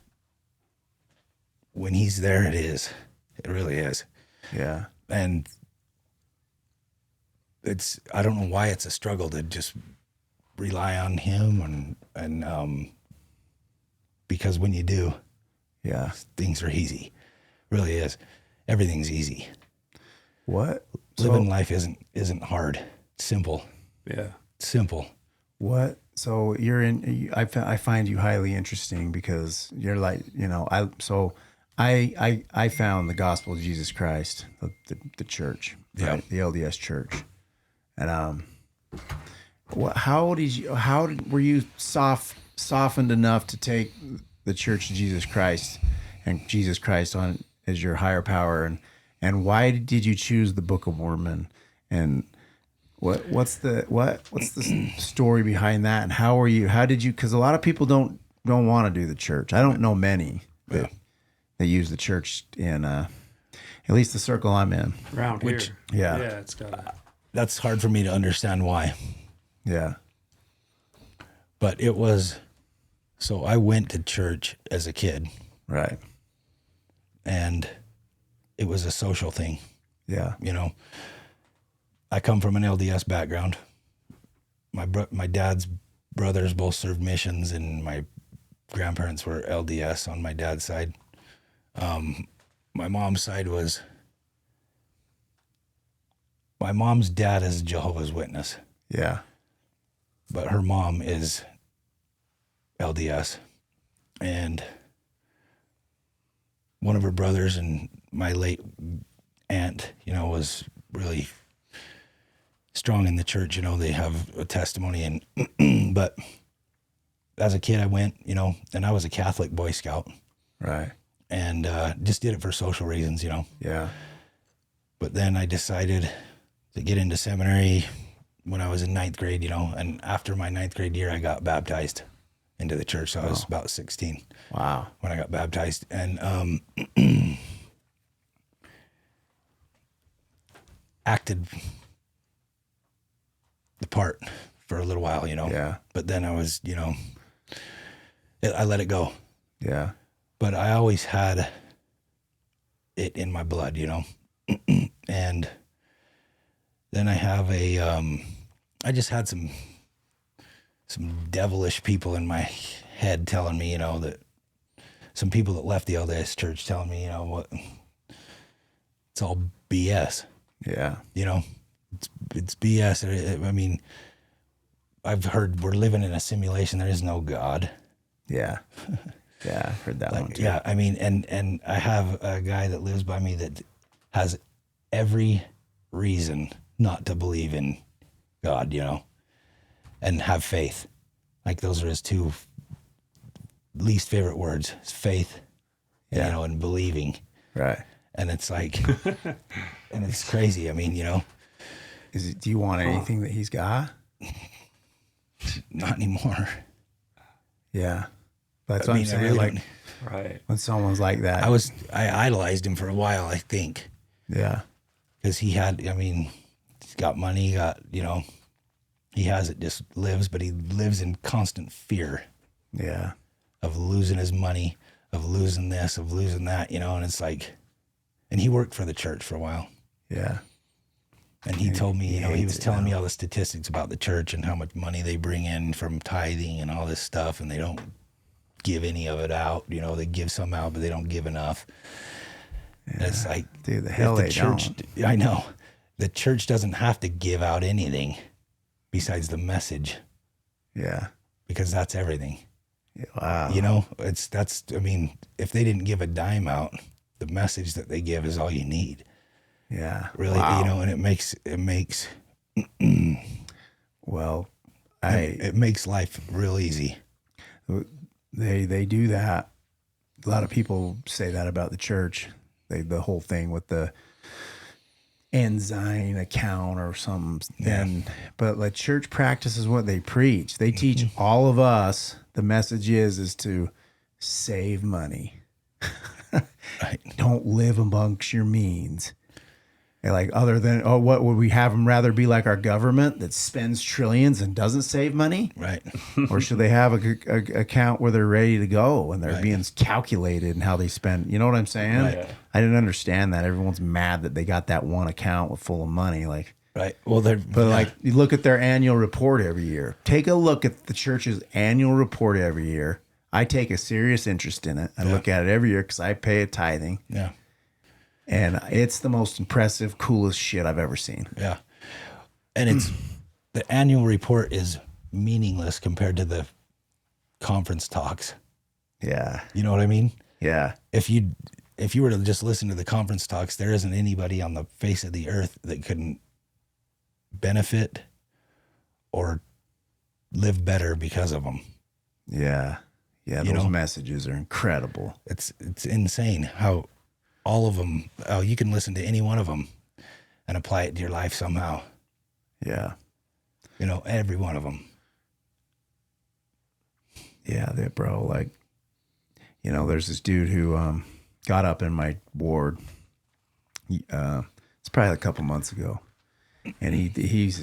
when he's there, it is. It really is. Yeah. And I don't know why it's a struggle to just rely on him and because when you do, Yeah. things are easy. Really is. Everything's easy. What? Living life isn't hard. It's simple. Yeah. Simple. What? So I find you highly interesting because you're like, you know, I found the gospel of Jesus Christ, the church, Yeah. right? The LDS church. And were you softened enough to take the Church of Jesus Christ and Jesus Christ on as your higher power, and why did you choose the Book of Mormon, and what's the story behind that, and how did you, because a lot of people don't want to do the church. I don't know many that use the church in at least the circle I'm in Around here. Yeah. It's got That's hard for me to understand why. yeah But it was, so I went to church as a kid, right and it was a social thing. yeah You know, I come from an LDS background. My dad's brothers both served missions, and my grandparents were LDS on my dad's side. My mom's side was, my mom's dad is Jehovah's Witness, yeah but her mom is LDS. And one of her brothers and my late aunt, you know, was really strong in the church. You know, they have a testimony, and but as a kid I went, you know, and I was a Catholic Boy Scout, right and just did it for social reasons, you know. yeah But then I decided to get into seminary when I was in 9th grade, you know, and after my 9th grade year, I got baptized into the church. So I was about 16 wow when I got baptized, and acted the part for a little while, you know. yeah But then I was, you know, I let it go. yeah But I always had it in my blood, you know. And then I have I just had some devilish people in my head telling me, you know, that some people that left the LDS church telling me, you know, what, it's all BS, yeah you know, it's BS. I mean, I've heard we're living in a simulation. There is no God. yeah yeah I heard that one too. Yeah, I mean, and I have a guy that lives by me that has every reason not to believe in God, you know, and have faith. Like, those are his two least favorite words: is faith, Yeah. you know, and believing. right And it's like, and it's crazy. I mean, you know, do you want anything that he's got? not anymore. Yeah, that's I what mean, I'm saying. really Like don't- right. when someone's like that, I idolized him for a while, I think, yeah, because he had, I mean, he's got money, you know, he has it, just lives, but he lives in constant fear yeah, of losing his money, of losing this, of losing that, you know. And it's like, and he worked for the church for a while. yeah, And he told me, you know, he hates was it telling me now. all the statistics about the church and how much money they bring in from tithing and all this stuff, and they don't give any of it out. You know, they give some out, but they don't give enough. And it's like, dude, the if hell the they church, don't. I know, the church doesn't have to give out anything besides the message, Yeah, because that's everything. wow, You know, I mean, if they didn't give a dime out, the message that they give is all you need. yeah, Really, wow. you know, and it makes Well, it makes life real easy. they do that. A lot of people say that about the church. The whole thing with the ensign account or something. Yeah. But like, church practices what they preach. They teach all of us. The message is to save money. Right. Don't live amongst your means. And like, other than, what would we have them rather be like our government that spends trillions and doesn't save money? Right. Or should they have a account where they're ready to go and they're Right. being calculated in how they spend? You know what I'm saying? Right. I didn't understand that. Everyone's mad that they got that one account with full of money. Like, Right. Well, like, you look at their annual report every year. Take a look at the church's annual report every year. I take a serious interest in it. I look at it every year because I pay a tithing. yeah. And it's the most impressive, coolest shit I've ever seen. Yeah. And it's the annual report is meaningless compared to the conference talks. Yeah. You know what I mean? Yeah. If you if you were to just listen to the conference talks, there isn't anybody on the face of the earth that couldn't benefit or live better because of them. Yeah. Yeah. You Those know? messages are incredible. It's insane how all of them, you can listen to any one of them and apply it to your life somehow. Yeah. You know, every one of them. Yeah, bro. Like, you know, there's this dude who got up in my ward. It's probably a couple months ago, and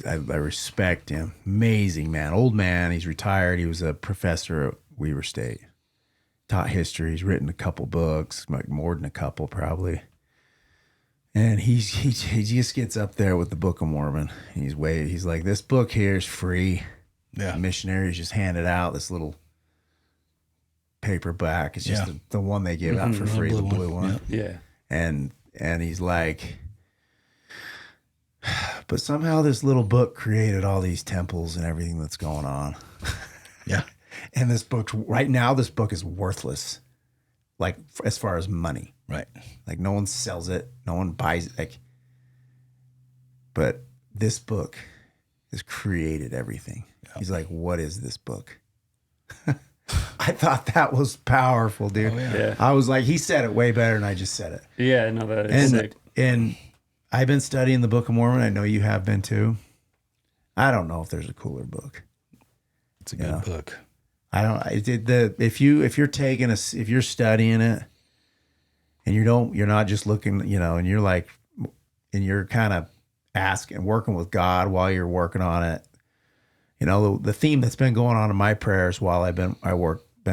I respect him. Amazing man, old man. He's retired. He was a professor at Weaver State. Taught history. He's written a couple books, like more than a couple probably. And he just gets up there with the Book of Mormon. He's like, this book here is free. Yeah. The missionaries just handed out this little paperback. It's just the one they give out for free, the blue one. Yeah. And he's like, but somehow this little book created all these temples and everything that's going on. Yeah. And this book is worthless, like as far as money. Right. Like no one sells it, no one buys it. Like, but this book has created everything. Yeah. He's like, what is this book? I thought that was powerful, dude. Oh, yeah. I was like, he said it way better than I just said it. Yeah, no, that is sick. And I've been studying the Book of Mormon. I know you have been too. I don't know if there's a cooler book. It's a good book. I don't. If you're studying it, and you're not just looking, you know, and you're like, and you're kind of asking, working with God while you're working on it. You know, the theme that's been going on in my prayers while I've been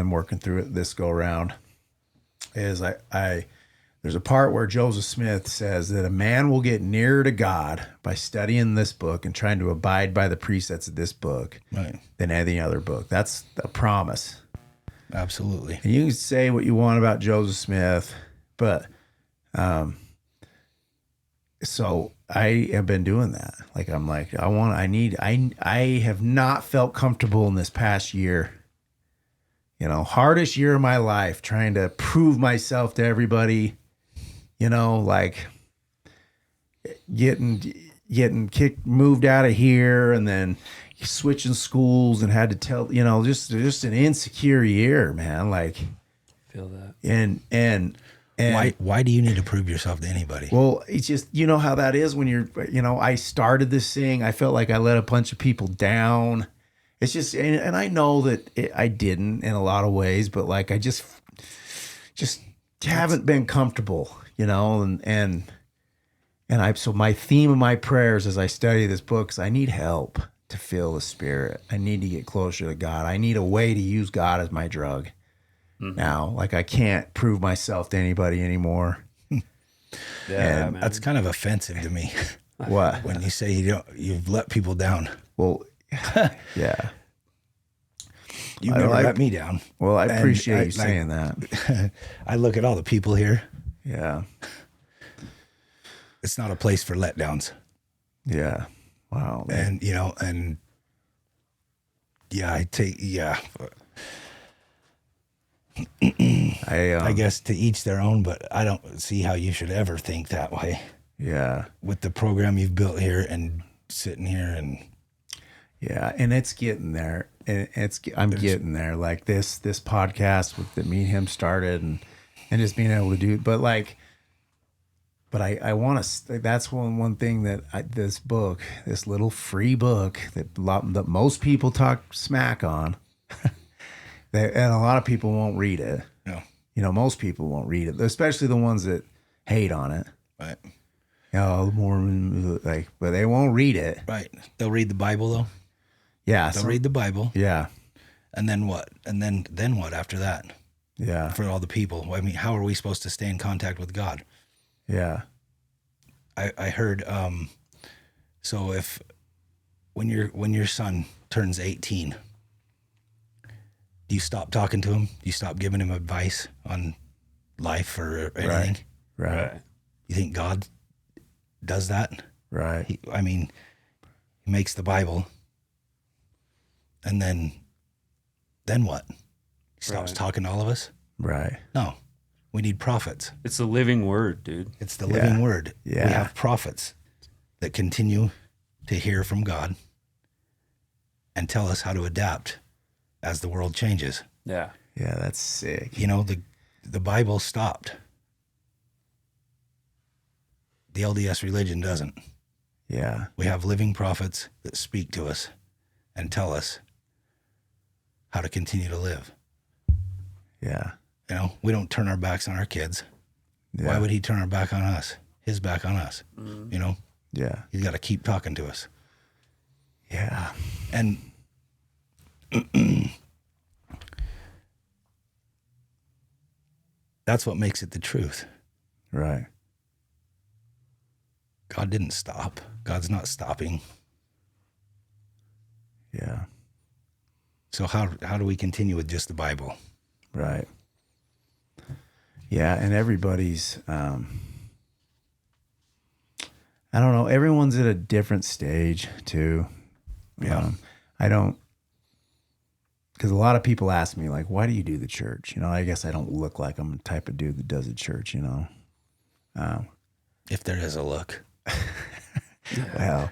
working through it this go around is there's a part where Joseph Smith says that a man will get nearer to God by studying this book and trying to abide by the precepts of this book than any other book. That's a promise. Absolutely. And you can say what you want about Joseph Smith, but so I have been doing that. Like, I'm like, I have not felt comfortable in this past year. You know, hardest year of my life, trying to prove myself to everybody, you know, like getting moved out of here and then switching schools and had to tell, you know, just an insecure year, man. Like, Feel that. And why do you need to prove yourself to anybody? Well, it's just, you know how that is when you're, you know, I started this thing. I felt like I let a bunch of people down. It's just, and I know that I didn't in a lot of ways, but like, I just haven't been comfortable, you know, so my theme of my prayers as I study this book is I need help to feel the Spirit. I need to get closer to God. I need a way to use God as my drug. Now, like, I can't prove myself to anybody anymore. Yeah, and that's kind of offensive to me. What? When you say you've let people down. Well, yeah. You've never let me down. Well, I appreciate you saying that. I look at all the people here. Yeah. It's not a place for letdowns. Yeah. Wow. Man. And, you know, I guess to each their own, but I don't see how you should ever think that way. Yeah. With the program you've built here and sitting here and. Yeah. And it's getting there. And I'm getting there. Like this podcast that me and him started and just being able to do, but I want to, that's one thing that this book, this little free book that most people talk smack on. And a lot of people won't read it. No. You know, most people won't read it, especially the ones that hate on it. Right. You know, Mormon, like, but they won't read it. Right. They'll read the Bible, though. Yeah. They'll read the Bible. Yeah. And then what? And then what after that? Yeah. For all the people. I mean, how are we supposed to stay in contact with God? Yeah. I heard, so if, when your son turns 18, do you stop talking to him? Do you stop giving him advice on life or anything? Right. You think God does that? Right. He makes the Bible, and then what? He stops talking to all of us? Right. No. We need prophets. It's the living word, dude. It's the living word. Yeah. We have prophets that continue to hear from God and tell us how to adapt as the world changes. Yeah. Yeah, that's sick. You know, the Bible stopped. The LDS religion doesn't. Yeah. We have living prophets that speak to us and tell us how to continue to live. Yeah. You know, we don't turn our backs on our kids. Yeah. Why would he turn our back on us? His back on us. You know, Yeah. he's got to keep talking to us. Yeah. And that's what makes it the truth. Right. God didn't stop. God's not stopping. Yeah. So how do we continue with just the Bible? Right. Yeah, and everybody's I don't know, everyone's at a different stage too. Yeah. I don't, because a lot of people ask me, like, why do you do the church? You know, I guess I don't look like I'm the type of dude that does the church, you know. If there is a look. Well,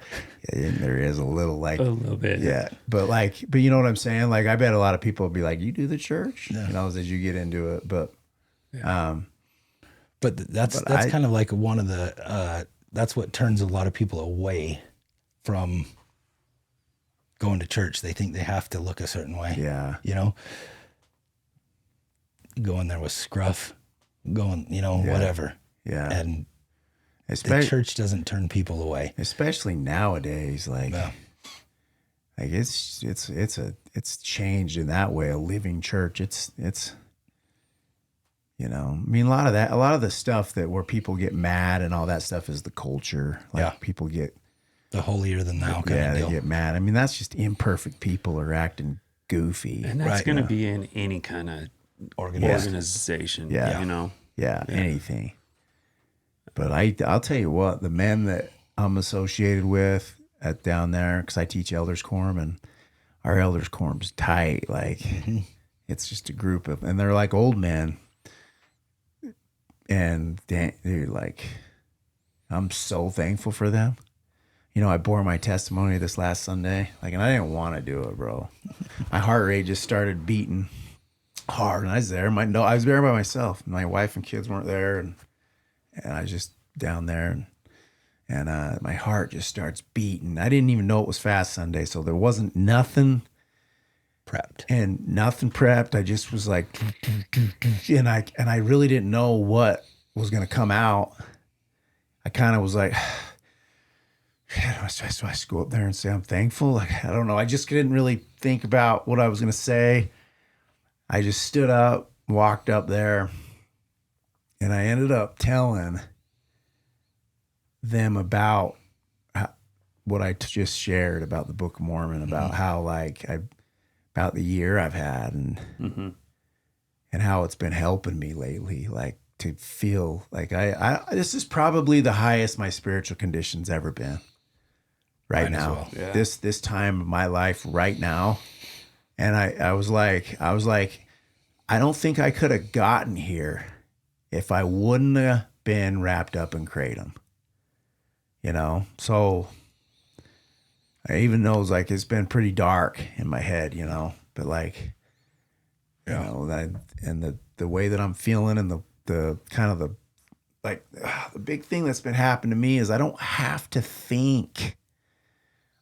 yeah, there is a little, like, A little bit. yeah, but you know what I'm saying? Like, I bet a lot of people will be like, you do the church, Yeah. you know, as you get into it. But, But that's kind of like one of the that's what turns a lot of people away from going to church. They think they have to look a certain way. yeah, You know, going there with scruff, going, you know, whatever. yeah. And the Especially, church doesn't turn people away. especially nowadays, like, No. like it's changed in that way. A living church. It's, you know, I mean, a lot of the stuff that where people get mad and all that stuff is the culture. Like, Yeah. people get, The holier than thou kind yeah, of they deal. get mad. I mean, that's just imperfect people are acting goofy. And that's Right, going to yeah. be in any kind of Organized. organization, Yeah. you know? Yeah, anything. But I'll tell you what, the men that I'm associated with at down there, because I teach elders quorum, and our elders quorum's tight. Like, it's just a group of, and they're like old men. And they're like, I'm so thankful for them. You know, I bore my testimony this last Sunday, like, and I didn't want to do it, bro. My heart rate just started beating hard, and I was there. I was there by myself. My wife and kids weren't there, and I was just down there, and my heart just starts beating. I didn't even know it was Fast Sunday, so there wasn't nothing prepped. I just was like, and I really didn't know what was going to come out. I kind of was like, do I go up there and say I'm thankful? Like, I don't know. I just didn't really think about what I was going to say. I just stood up, walked up there, and I ended up telling them about what I just shared about the Book of Mormon, about how, like, about the year I've had, and how it's been helping me lately, like, to feel like I this is probably the highest my spiritual condition's ever been right Mine as now. well. Yeah. This time of my life right now. And I was like, I don't think I could have gotten here if I wouldn't have been wrapped up in Kratom. You know? So I even know it's like it's been pretty dark in my head, you know, but like, you know, and the way that I'm feeling, and the kind of the big thing that's been happening to me is I don't have to think.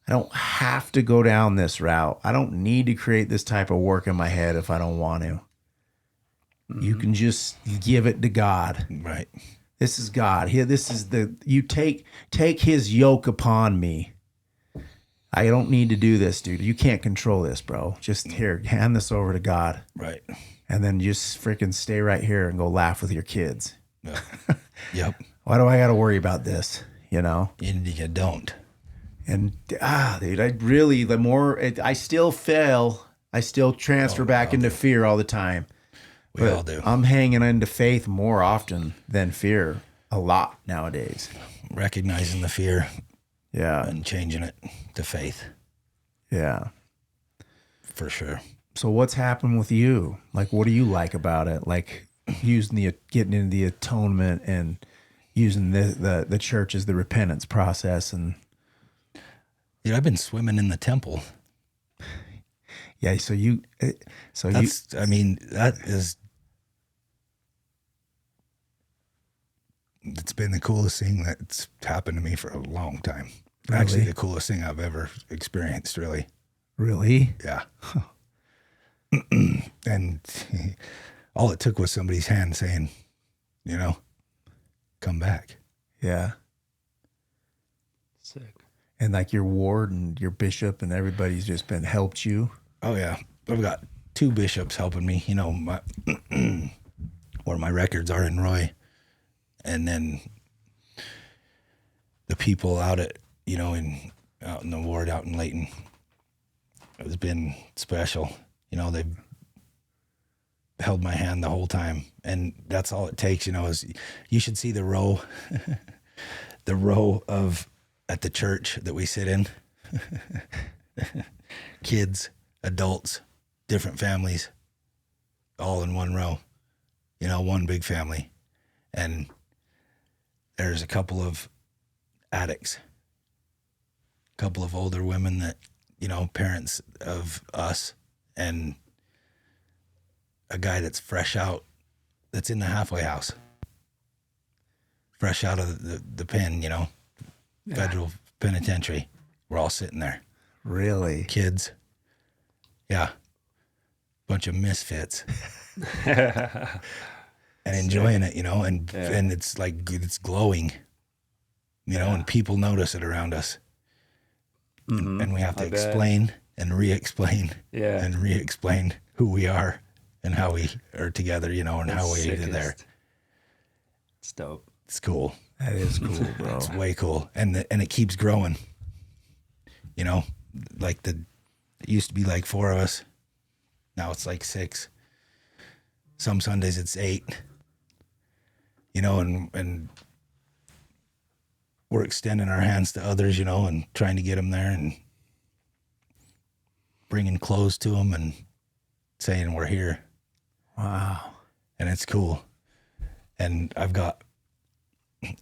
I don't have to go down this route. I don't need to create this type of work in my head if I don't want to. You can just give it to God. Right. This is God. Here, this is you take his yoke upon me. I don't need to do this, dude. You can't control this, bro. Just here, hand this over to God. Right. And then just freaking stay right here and go laugh with your kids. Yep. Yep. Why do I got to worry about this? You know? You don't. And dude, I still fail. I still transfer back into fear all the time. We all do. I'm hanging into faith more often than fear, a lot nowadays. Recognizing the fear Yeah. and changing it to faith, Yeah. for sure. So what's happened with you? Like, what do you like about it? Like, getting into the atonement and using the church as the repentance process. And I've been swimming in the temple. yeah, it's been the coolest thing that's happened to me for a long time. Really? Actually, the coolest thing I've ever experienced, really. Really? Yeah. And all it took was somebody's hand saying, come back. Yeah. Sick. And like your ward and your bishop and everybody's just been helped you. Oh yeah, I've got 2 bishops helping me. Where my records are in Roy, and then the people out at out in the ward out in Layton. It's been special. They've held my hand the whole time, and that's all it takes. Is you should see the row, the row of at the church that we sit in. Kids, adults, different families, all in one row. One big family, and there's a couple of addicts, a couple of older women that, parents of us, and a guy that's fresh out, that's in the halfway house, fresh out of the pen, federal penitentiary. We're all sitting there. Really? Kids. Yeah. Bunch of misfits. And enjoying it, and it's like, it's glowing, and people notice it around us. Mm-hmm. And we have to explain and re-explain and re-explain who we are and how we are together, and how we are there. It's dope. It's cool. That is cool, bro. It's way cool. And it keeps growing. Like it used to be like 4 of us. Now it's like 6. Some Sundays it's 8. And we're extending our hands to others, and trying to get them there and bringing clothes to them and saying we're here. Wow. And it's cool. And I've got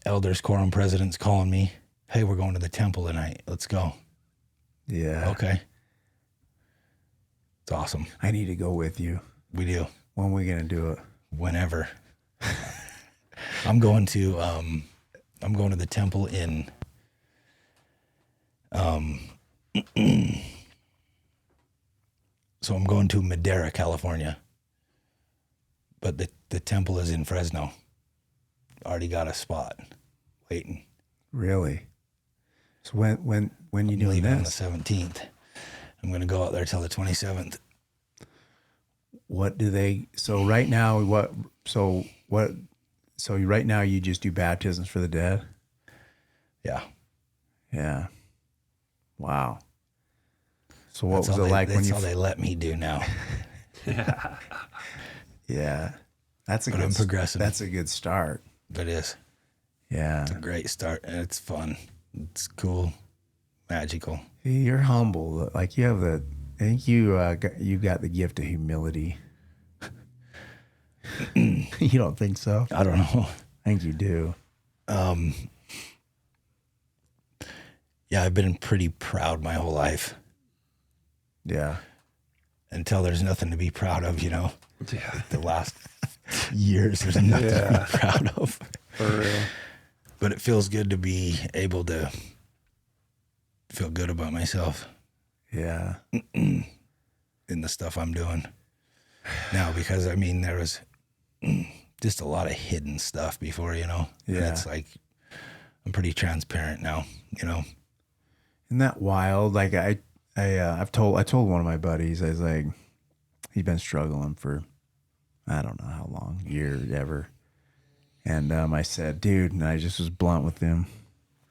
elders, quorum presidents calling me, hey, we're going to the temple tonight. Let's go. Yeah. Okay. It's awesome. I need to go with you. We do. When are we going to do it? Whenever. I'm going to the temple in so I'm going to Madera, California. But the temple is in Fresno. Already got a spot waiting. Really? So when you doing leaving on the this? 17th. I'm going to go out there till the 27th. What do they? So right now, So right now you just do baptisms for the dead? Yeah. Yeah. Wow. So what That's was it like when you? That's all they let me do now. Yeah. That's a But I'm progressing. That's a good start. It is. Yeah. It's a great start, and it's fun. It's cool, magical. See, you're humble. Like you have I think you got the gift of humility. You don't think so? I don't know. I think you do. Yeah, I've been pretty proud my whole life. Yeah. Until there's nothing to be proud of, Yeah. The last years, there's nothing to be proud of. For real. But it feels good to be able to feel good about myself. Yeah. In the stuff I'm doing now, because there was just a lot of hidden stuff before, Yeah. And it's like I'm pretty transparent now, Isn't that wild? Like I told one of my buddies, I was like, he's been struggling for I don't know how long, year, ever. And I said, dude, and I just was blunt with him.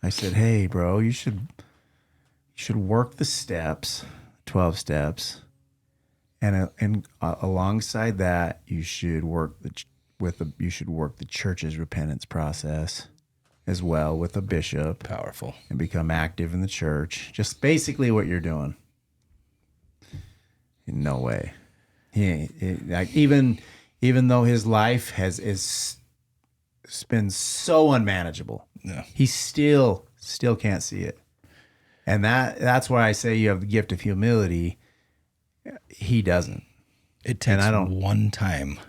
I said, hey, bro, you should work the steps, 12 steps, and alongside that, you should work the church's repentance process as well with a bishop. Powerful. And become active in the church. Just basically what you're doing. No way. Like even even though his life is been so unmanageable, he still can't see it. And that's why I say you have the gift of humility. He doesn't. It takes one time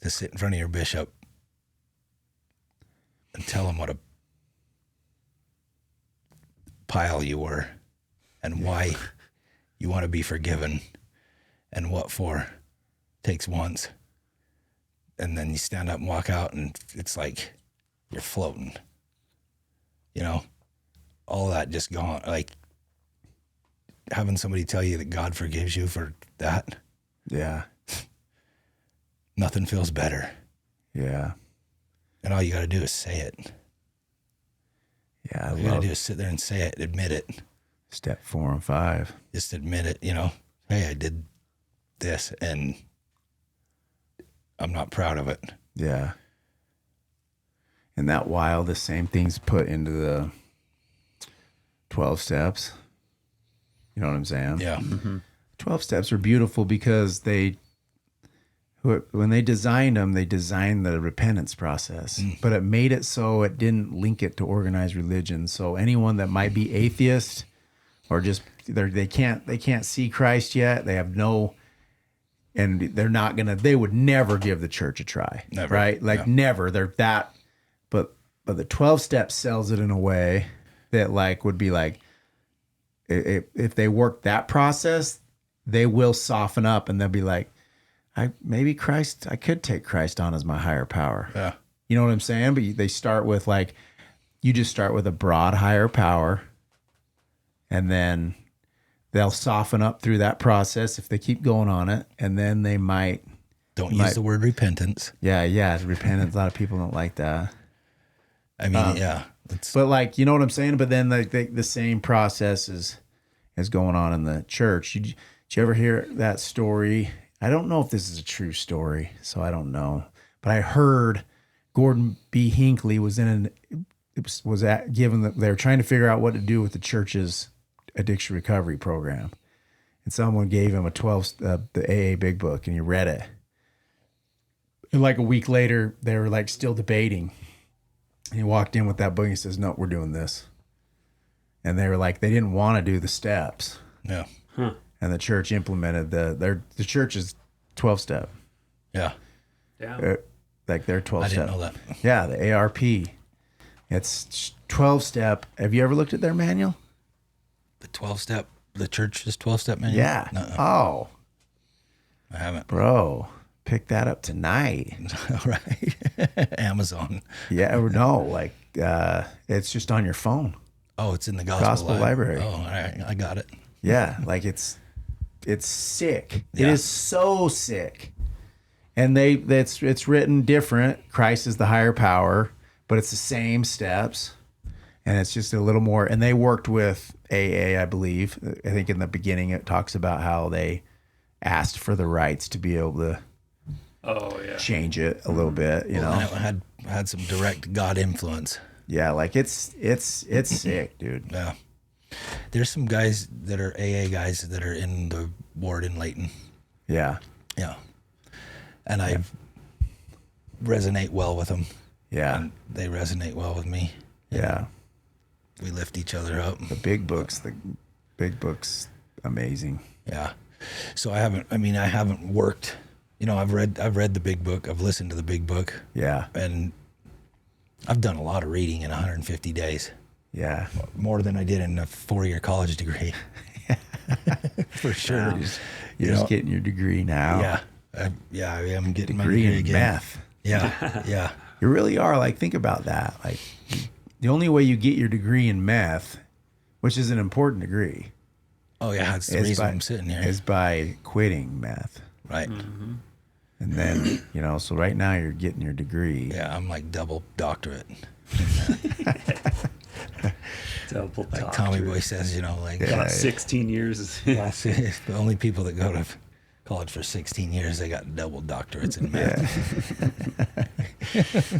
to sit in front of your bishop and tell him what a pile you were and why you want to be forgiven and what for. Takes once. And then you stand up and walk out and it's like you're floating. You know? All that just gone. Like having somebody tell you that God forgives you for that. Yeah. Nothing feels better. Yeah. And all you got to do is say it. Yeah. All you got to do is sit there and say it, admit it. Step 4 and 5. Just admit it, you know. Hey, I did this and I'm not proud of it. Yeah. And that while the same thing's put into the 12 steps. You know what I'm saying? Yeah. 12 steps are beautiful because when they designed them, they designed the repentance process, but it made it so it didn't link it to organized religion. So anyone that might be atheist or just they can't see Christ yet, they have no, and they would never give the church a try. Never. Right? Like never. They're that, but the 12 steps sells it in a way that like would be like, if they work that process, they will soften up and they'll be like, I could take Christ on as my higher power. Yeah. You know what I'm saying? But they start with like, you just start with a broad higher power and then they'll soften up through that process if they keep going on it. And then they might. Don't use the word repentance. Yeah. Repentance. A lot of people don't like that. I mean, But like, you know what I'm saying? But then the same process is going on in the church. Did you ever hear that story? I don't know if this is a true story, so I don't know. But I heard Gordon B. Hinckley was they were trying to figure out what to do with the church's addiction recovery program. And someone gave him the AA Big Book, and he read it. And like a week later, they were like still debating. And he walked in with that book and he says, no, we're doing this. And they were like, they didn't want to do the steps. Yeah. And the church implemented the church's 12 step. Yeah. Yeah. Like their 12 step. I didn't know that. Yeah, the ARP. It's 12 step. Have you ever looked at their manual? The 12-step, the church's 12-step manual? Yeah. No, Oh. I haven't. Bro, pick that up tonight. Right. Amazon. Yeah, or no, like it's just on your phone. Oh, it's in the gospel library. Oh, all right. I got it. Yeah, like it's sick. Yeah. It is so sick. And it's written different. Christ is the higher power, but it's the same steps. And it's just a little more, and they worked with AA, I believe. I think in the beginning it talks about how they asked for the rights to be able to change it a little bit, you know. And it had some direct God influence. Yeah, like it's sick, dude. Yeah. There's some guys that are AA guys that are in the ward in Layton. Yeah. Yeah. And I resonate well with them. Yeah. And they resonate well with me. Yeah. We lift each other up. The big book's amazing. Yeah. So I haven't worked, you know, I've read the big book. I've listened to the big book. Yeah. And I've done a lot of reading in 150 days. Yeah. More than I did in a 4-year college degree. For sure. You're just getting your degree now. Yeah. I am getting my Degree degree in again. meth. Yeah. Yeah. You really are. Like, think about that. Like, the only way you get your degree in meth, which is an important degree. Oh, yeah. That's the reason I'm sitting here. Is by quitting meth. Right. Mm-hmm. And then, you know, so right now you're getting your degree. Yeah, I'm like double doctorate. Double Like Tommy Boy says, you know, like got 16 years. the only people that go to college for 16 years, they got double doctorates in math.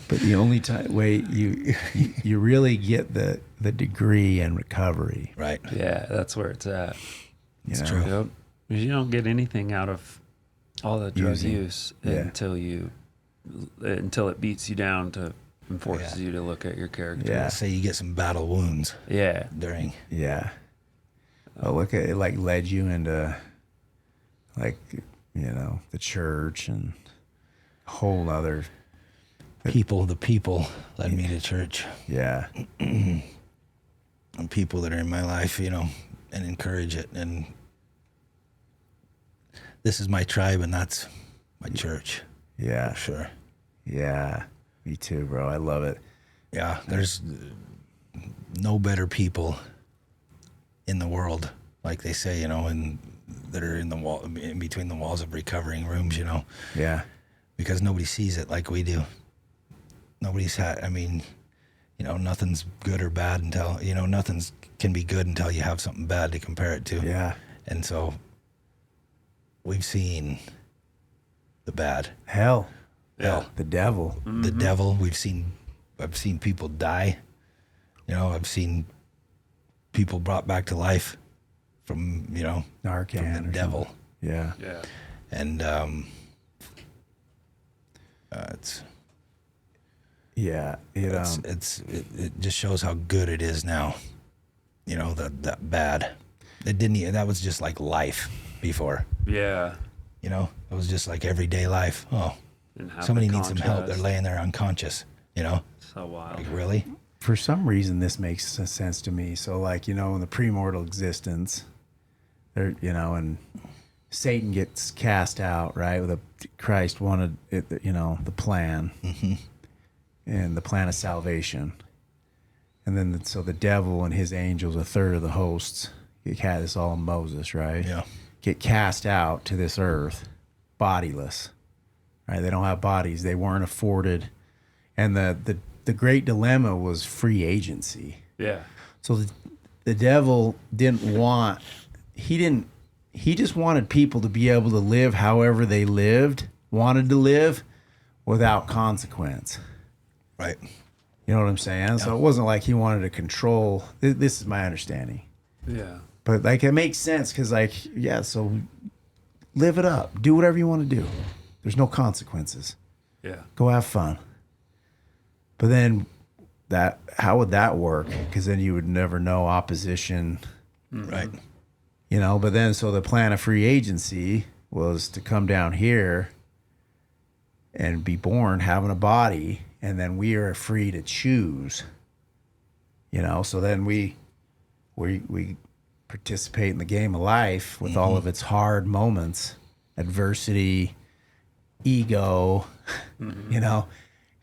But the only way you really get the degree in recovery. Right. Yeah, that's where it's at. It's know? true. Yep. You don't get anything out of all the drug using. use Yeah. until it beats you down and forces you to look at your character. Yeah. Say you get some battle wounds Yeah. during. Yeah. Well, look at it, like led you into like, the church and a whole other. The people led me to church. Yeah. And people that are in my life, and encourage it. And this is my tribe and that's my church. Yeah. For sure. Yeah. Me too, bro. I love it. Yeah. There's no better people in the world, like they say, and that are in the wall, in between the walls of recovering rooms, Yeah. because nobody sees it like we do. Nobody's nothing's good or bad until, nothing's can be good until you have something bad to compare it to. Yeah. And so we've seen the bad. Hell. Hell. The devil. The devil. I've seen people die. I've seen people brought back to life from, Narcan. from the or devil. something. Yeah. Yeah. And it's Yeah. it just shows how good it is now. That bad. It didn't. That was just like life before. Yeah. It was just like everyday life. Oh, Didn't have somebody the needs some help. They're contrast. laying there unconscious. So wild. Like really? For some reason, this makes sense to me. So, like, in the premortal existence, there, and Satan gets cast out, right? Christ wanted it, the plan, and the plan of salvation. And then, so the devil and his angels, a third of the hosts, you had this all in Moses, right? Yeah. Get cast out to this earth, bodiless, right? They don't have bodies. They weren't afforded. And the great dilemma was free agency. Yeah. So the devil he just wanted people to be able to live however they wanted to live without consequence. Right. You know what I'm saying? So it wasn't like he wanted to control. This is my understanding. Yeah. But like it makes sense because so live it up. Do whatever you want to do. There's no consequences. Yeah. Go have fun. But then how would that work? Because then you would never know opposition. Right. But then so the plan of free agency was to come down here and be born having a body, and then we are free to choose. So then we participate in the game of life with all of its hard moments, adversity, ego,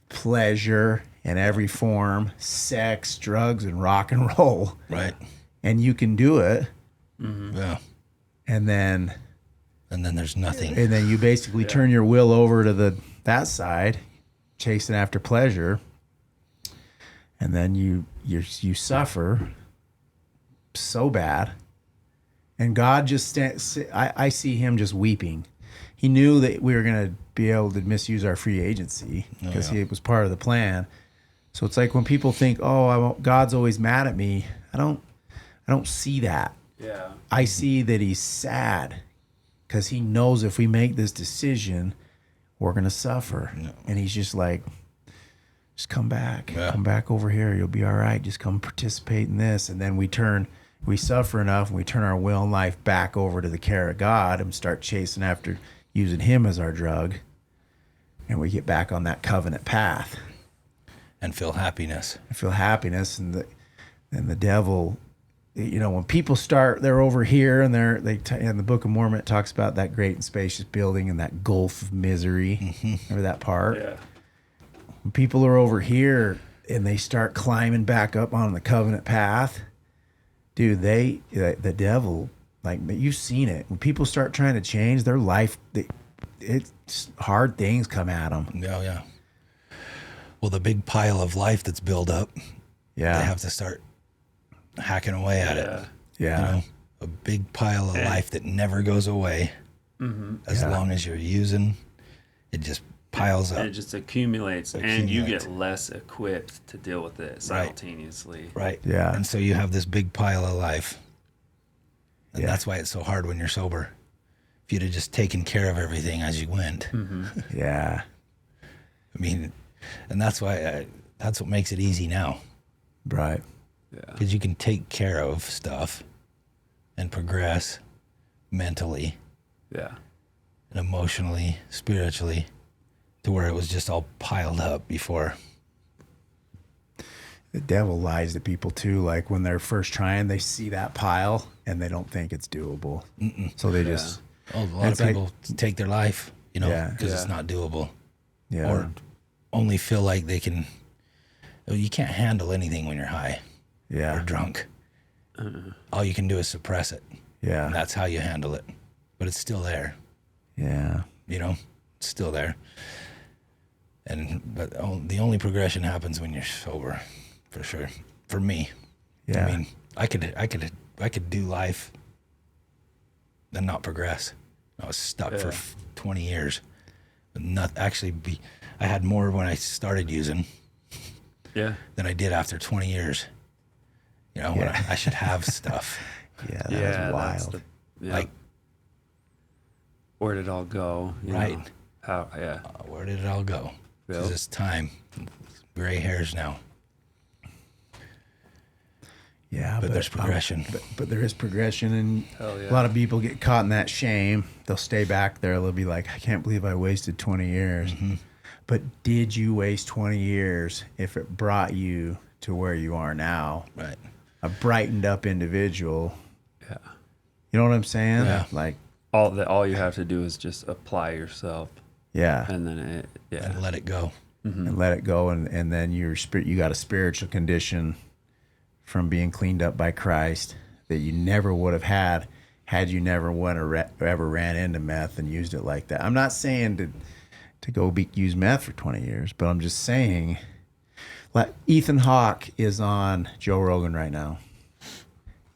pleasure in every form, sex, drugs, and rock and roll. Right. And you can do it. Yeah. And then there's nothing. And then you basically turn your will over to that side, chasing after pleasure. And then you suffer so bad. And God just I see him just weeping. He knew that we were going to be able to misuse our free agency because it was part of the plan. So it's like when people think, "Oh, God's always mad at me." I don't see that. Yeah. I see that he's sad because he knows if we make this decision, we're going to suffer. No. And he's just like, just come back. Yeah. Come back over here. You'll be all right. Just come participate in this. And then we suffer enough and we turn our will and life back over to the care of God and start chasing after using him as our drug. And we get back on that covenant path. And feel happiness. I feel happiness. And the devil... when people they're over here and in the Book of Mormon, it talks about that great and spacious building and that gulf of misery. Remember that part? Yeah. When people are over here and they start climbing back up on the covenant path, dude, the devil, like you've seen it. When people start trying to change their life, it's hard things come at them. Yeah, yeah. Well, the big pile of life that's built up, they have to start hacking away at it. Yeah. A big pile of life that never goes away. As long as you're using, it just piles up. And it just accumulates, and you get less equipped to deal with it simultaneously. Right. Yeah. And so you have this big pile of life. And that's why it's so hard when you're sober. If if you'd have just taken care of everything as you went. Yeah. I mean, and that's why that's what makes it easy now, Right. Yeah. because you can take care of stuff and progress mentally Yeah. and emotionally, spiritually, to where it was just all piled up before. The devil lies to people too. Like when they're first trying, they see that pile and they don't think it's doable. So they just, A lot of It's like- people take their life, you know, Yeah. because it's not doable, yeah. or only feel like they can. You can't handle anything when you're high or yeah. drunk. All you can do is suppress it, and Yeah. that's how you handle it. But it's still there, Yeah. you know, it's still there. But the only progression happens when you're sober, for sure. For me, Yeah. I mean, I could do life and not progress. I was stuck for 20 years, but I had more when I started using Yeah. than I did after 20 years. You know, when I should have stuff. Yeah. That Yeah. was wild. Like, where did it all go? You Right. know? How? Yeah. Where did it all go? Because Yep. it's time. Gray hairs now. Yeah. But there's progression. But there is progression, and Hell yeah. a lot of people get caught in that shame. They'll stay back there. They'll be like, I can't believe I wasted 20 years. But did you waste 20 years if it brought you to where you are now? Right. A brightened up individual. Yeah. You know what I'm saying? Yeah. Like, All you have to do is just apply yourself, yeah. and then And let it go. And let it go, and then you got a spiritual condition from being cleaned up by Christ that you never would have had you never ever ran into meth and used it like that. I'm not saying to go use meth for 20 years, but I'm just saying, like, Ethan Hawke is on Joe Rogan right now.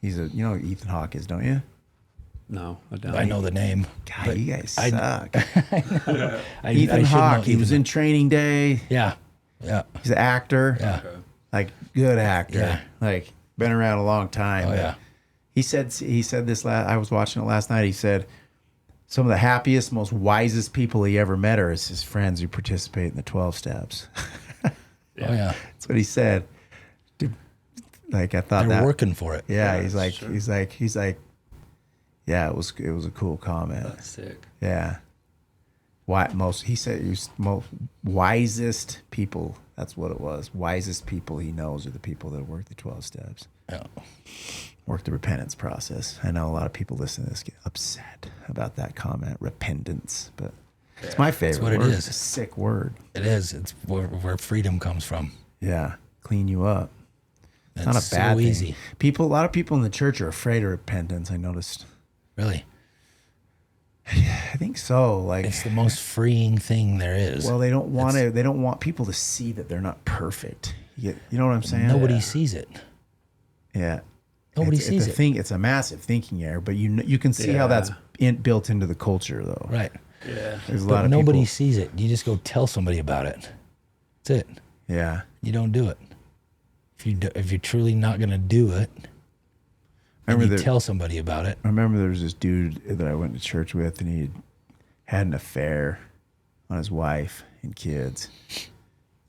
You know who Ethan Hawke is, don't you? no, I don't. I know the name. God, you guys suck. I Ethan should Hawke, know he was in Training Day. Yeah. Yeah. He's an actor. Yeah. Like, good actor. Yeah. Like, been around a long time. Oh, but yeah. He said this I was watching it last night. He said some of the happiest, most wisest people he ever met are his friends who participate in the 12 steps. Oh, yeah. That's what he said. Dude, like, I thought They're that. working for it. Yeah, Yeah, he's like, yeah, it was a cool comment. That's sick. Yeah. He said he was most wisest people. That's what it was. Wisest people he knows are the people that work the 12 steps. Yeah. Work the repentance process. I know a lot of people listening to this get upset about that comment, repentance, but it's my favorite what it word. is. It's a sick word. It is. It's where freedom comes from. Yeah. Clean you up. It's not It's a bad so thing. easy. A lot of people in the church are afraid of repentance. I noticed. Really. I think so. Like, It's the most freeing thing there is. well, they don't want people to see that they're not perfect. You know what I'm saying? Nobody sees it. Yeah. Nobody It's sees a it. it's a massive thinking error, but you can see how Yeah. that's built into the culture, though. Right. Yeah. There's a lot But of nobody people. sees it. You just go tell somebody about it. That's it. Yeah. You don't do it. If you're truly not going to do it, and you tell somebody about it. I remember there was this dude that I went to church with, and he had an affair on his wife and kids.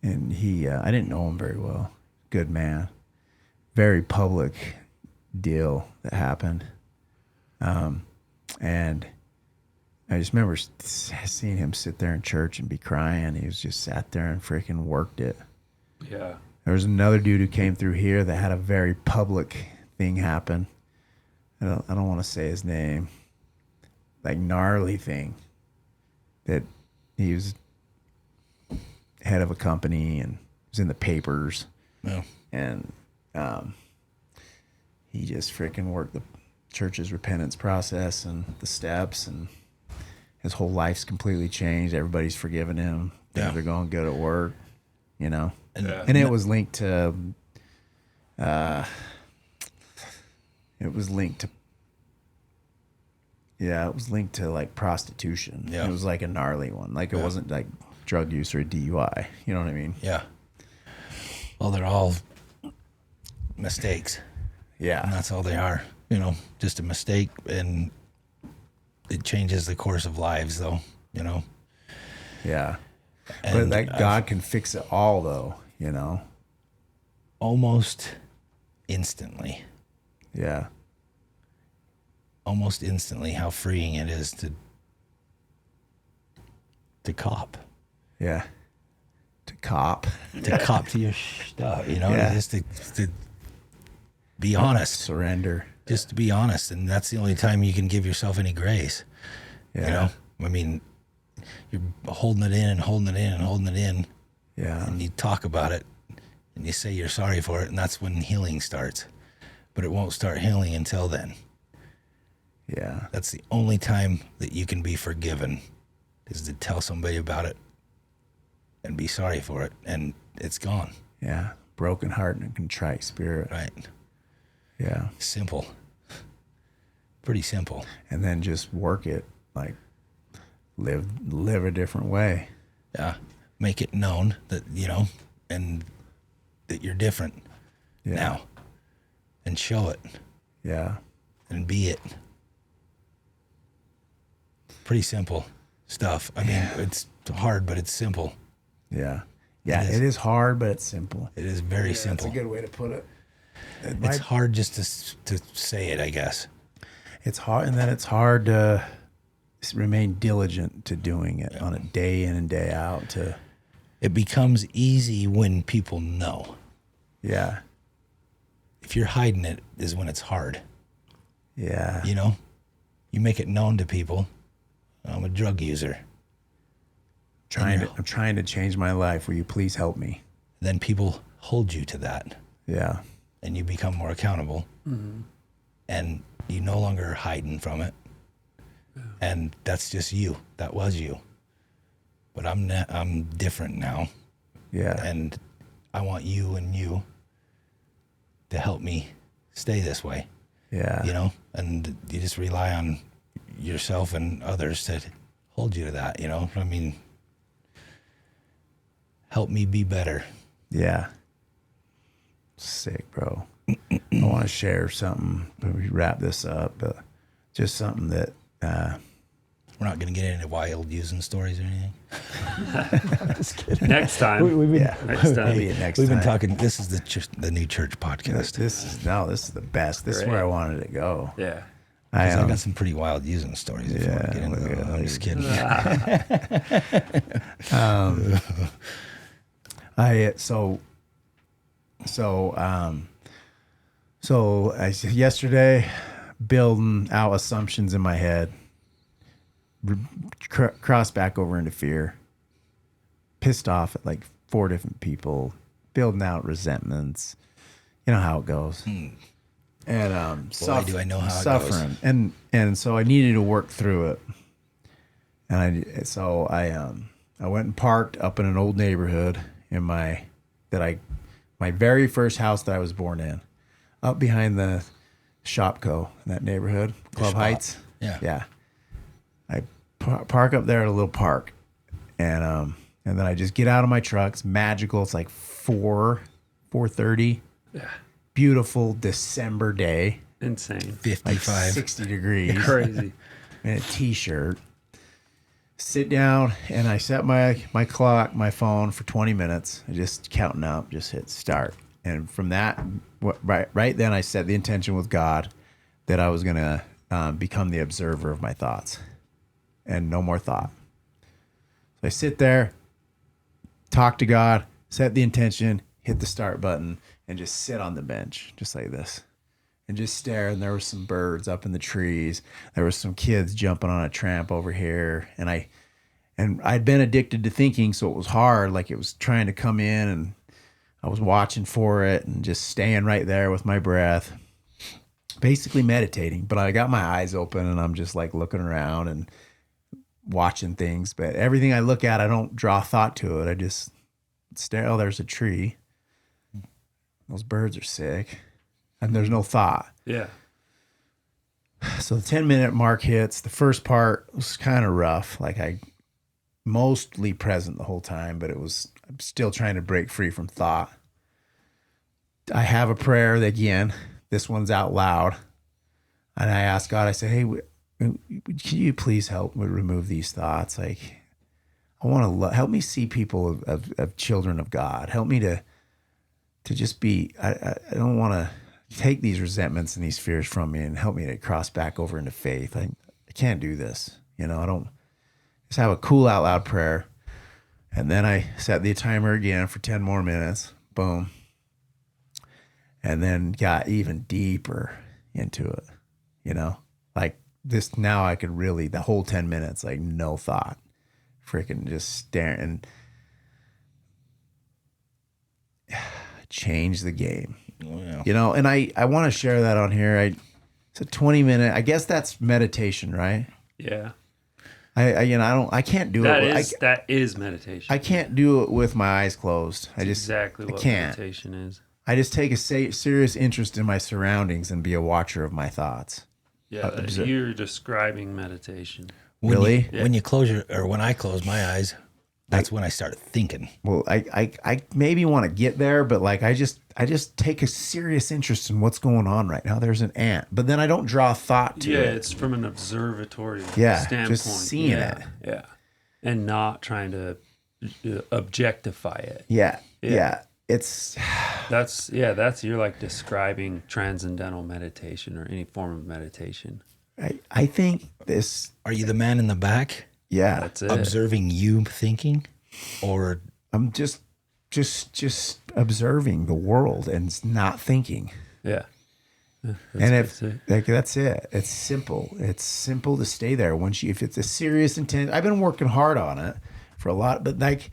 And I didn't know him very well. Good man. Very public deal that happened. And I just remember seeing him sit there in church and be crying. He was just sat there and freaking worked it. Yeah. There was another dude who came through here that had a very public thing happen. I don't want to say his name. Like, gnarly thing. That he was head of a company and was in the papers. No. And he just freaking worked the church's repentance process and the steps, and his whole life's completely changed. Everybody's forgiven him. Things Yeah. are going good at work, you know. Yeah. And it was linked to like prostitution. Yeah. It was like a gnarly one. Like, it wasn't like drug use or a DUI. You know what I mean? Yeah. Well, they're all mistakes. And Yeah. that's all they are. You know, just a mistake. And it changes the course of lives, though. Yeah. But And that God can fix it all, though. You know. almost instantly, Yeah. how freeing it is to cop. Yeah. To cop. To cop to your stuff, Yeah. just to be honest. Surrender. Just to be honest. And that's the only time you can give yourself any grace. Yeah. I mean, you're holding it in and holding it in and holding it in. Yeah. And you talk about it and you say you're sorry for it. And that's when healing starts. But it won't start healing until then. Yeah. That's the only time that you can be forgiven, is to tell somebody about it and be sorry for it. And it's gone. Yeah. Broken heart and a contrite spirit. Right. Yeah. Simple. Pretty simple. And then just work it, like live a different way. Yeah. Make it known that, and that you're different now. And show it. Yeah. And be it. Pretty simple stuff. I mean, it's hard, but it's simple. Yeah. Yeah. It is hard, but it's simple. It is very simple. That's a good way to put it. It's hard just to say it, I guess. It's hard, and then it's hard to remain diligent to doing it on a day in and day out. It becomes easy when people know. Yeah. If you're hiding it is when it's hard. Yeah. You make it known to people. I'm a drug user. I'm trying to change my life. Will you please help me? Then people hold you to that. Yeah. And you become more accountable. Mm-hmm. And you no longer are hiding from it. And that's just you. That was you. But I'm different now. Yeah. And I want you and you to help me stay this way. Yeah. And you just rely on yourself and others to hold you to that, I mean, help me be better. Yeah. Sick, bro. I want to share something, but we wrap this up, but just something that, We're not going to get into wild using stories or anything. just kidding. Next time. Next time. Maybe next We've time. been talking, this is the new church podcast. This is the best. This is where I wanted to go. Yeah. I got some pretty wild using stories. If you want to get into them. I'm just kidding. Yesterday, building out assumptions in my head, crossed back over into fear, pissed off at like 4 different people, building out resentments. You know how it goes. And Boy, do I know how it suffering. goes. And so I needed to work through it. And I went and parked up in an old neighborhood in my very first house that I was born in, up behind the Shopco in that neighborhood, Club Heights. Yeah. I park up there at a little park, and then I just get out of my truck. It's magical. It's like 4:30. Yeah. Beautiful December day. Insane. 55. Like 60 degrees. Crazy. And a t-shirt. Sit down, and I set my clock, my phone for 20 minutes. I just counting up, just hit start. And from that, right then, I set the intention with God that I was going to become the observer of my thoughts and no more thought. So I sit there, talk to God, set the intention, hit the start button, and just sit on the bench, just like this, and just stare. And there were some birds up in the trees. There was some kids jumping on a tramp over here. And I'd been addicted to thinking, so it was hard. Like it was trying to come in, and I was watching for it and just staying right there with my breath, basically meditating. But I got my eyes open, and I'm just like looking around and watching things. But everything I look at, I don't draw thought to it. I just stare. Oh, there's a tree. Those birds are sick. And there's no thought. Yeah. So the 10-minute mark hits. The first part was kind of rough. Like I mostly present the whole time, but I'm still trying to break free from thought. I have a prayer that, again, this one's out loud. And I ask God, I say, hey, can you please help me remove these thoughts? Like, I want to help me see people of children of God. Help me to just be, I don't want to take these resentments and these fears from me, and help me to cross back over into faith. I can't do this. I don't just have a cool out loud prayer. And then I set the timer again for 10 more minutes. Boom. And then got even deeper into it, like this. Now I could really, the whole 10 minutes, like no thought, freaking just staring, and change the game. Oh, yeah. And I want to share that on here. It's a 20-minute, I guess that's meditation, right? Yeah. I can't do it. That is meditation. I can't do it with my eyes closed. Exactly what meditation is. I just take a serious interest in my surroundings and be a watcher of my thoughts. Yeah, you're describing meditation. Really? When you close when I close my eyes, that's when I start thinking. Well, I maybe want to get there, but like I just take a serious interest in what's going on right now. There's an ant, but then I don't draw thought to it. Yeah, it's from an observatory standpoint. Just seeing it. Yeah, and not trying to objectify it. Yeah. That's you're like describing transcendental meditation or any form of meditation. I think this. Are you the man in the back? Yeah, that's it. Observing you thinking, or I'm just observing the world and not thinking. Yeah. That's it. It's simple. It's simple to stay there. If it's a serious intent, I've been working hard on it for a lot, but like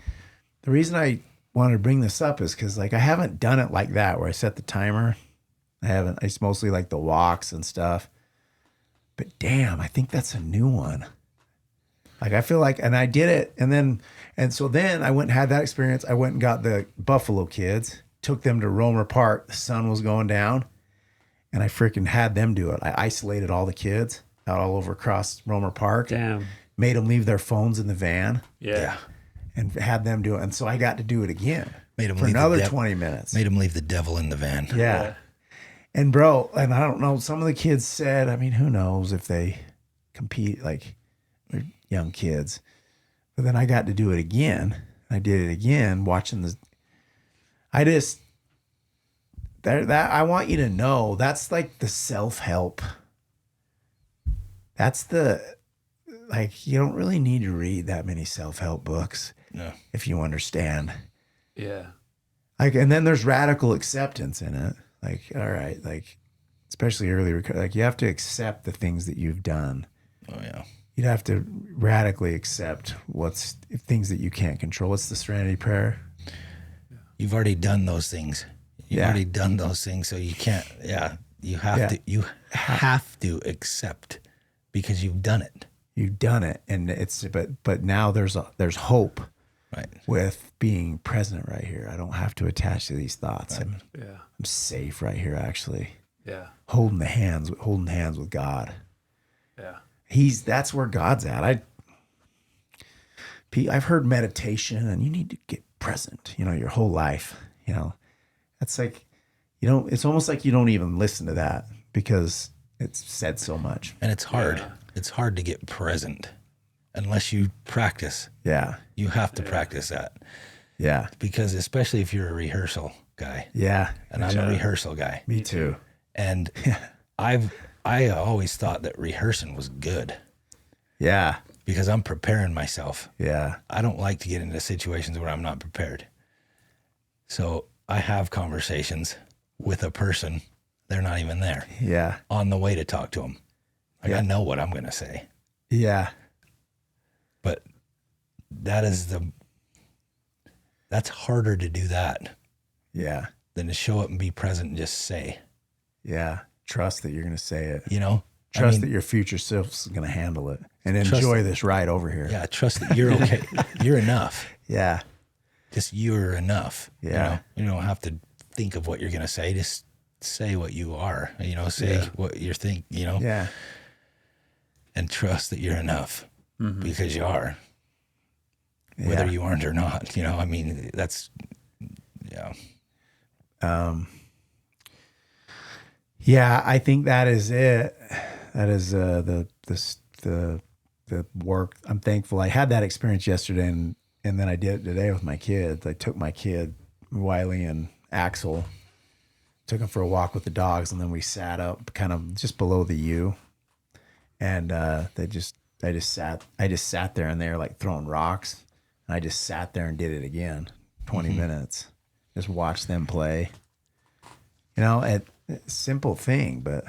the reason I wanted to bring this up is because like I haven't done it like that where I set the timer. It's mostly like the walks and stuff. But damn, I think that's a new one. Like I feel like, and I did it, so then I went and had that experience. I went and got the Buffalo kids, took them to Romer Park. The sun was going down, and I freaking had them do it. I isolated all the kids out all over across Romer Park. Damn. Made them leave their phones in the van. Yeah. And had them do it, and so I got to do it again. Made them for another 20 minutes. Made them leave the devil in the van. Yeah. And bro, and I don't know. Some of the kids said, I mean, who knows if they compete, like they're young kids. But then I got to do it again. I did it again, watching the. I want you to know that's like the self-help. That's you don't really need to read that many self-help books. No. If you understand. Yeah. And then there's radical acceptance in it. Like, all right, especially early, you have to accept the things that you've done. Oh yeah. You'd have to radically accept things that you can't control. What's the serenity prayer? You've already done those things. You've already done those things, so you can't. Yeah, you have to. You have to accept because you've done it. You've done it, and but now there's hope, right? With being present right here. I don't have to attach to these thoughts. Right. I'm safe right here. Actually, yeah. Holding hands with God. Yeah. That's where God's at. I've heard meditation, and you need to get present. Your whole life. That's like, it's almost like you don't even listen to that because it's said so much. And it's hard. Yeah. It's hard to get present unless you practice. Yeah. You have to practice that. Yeah. Because especially if you're a rehearsal guy. Yeah. And I'm a rehearsal guy. Me too. And I always thought that rehearsing was good. Yeah. Because I'm preparing myself. Yeah. I don't like to get into situations where I'm not prepared. So I have conversations with a person. They're not even there. Yeah. On the way to talk to them. I know what I'm going to say. Yeah. But that's harder to do that. Yeah. Than to show up and be present and just say. Yeah. Trust that you're going to say it. Trust that your future self's going to handle it and enjoy this ride over here. Yeah. Trust that you're okay. You're enough. Yeah. Just you're enough. Yeah. You don't have to think of what you're going to say. Just say what you are, say what you're thinking, Yeah. And trust that you're enough because you are, Yeah. whether you aren't or not, that's, yeah. Yeah, I think that is it. That is the the work. I'm thankful. I had that experience yesterday, and then I did it today with my kids. I took my kid Wiley and Axel, took them for a walk with the dogs, and then we sat up kind of just below the U, and I just sat there, and they were like throwing rocks, and I just sat there and did it again, 20 minutes, just watched them play. Simple thing, but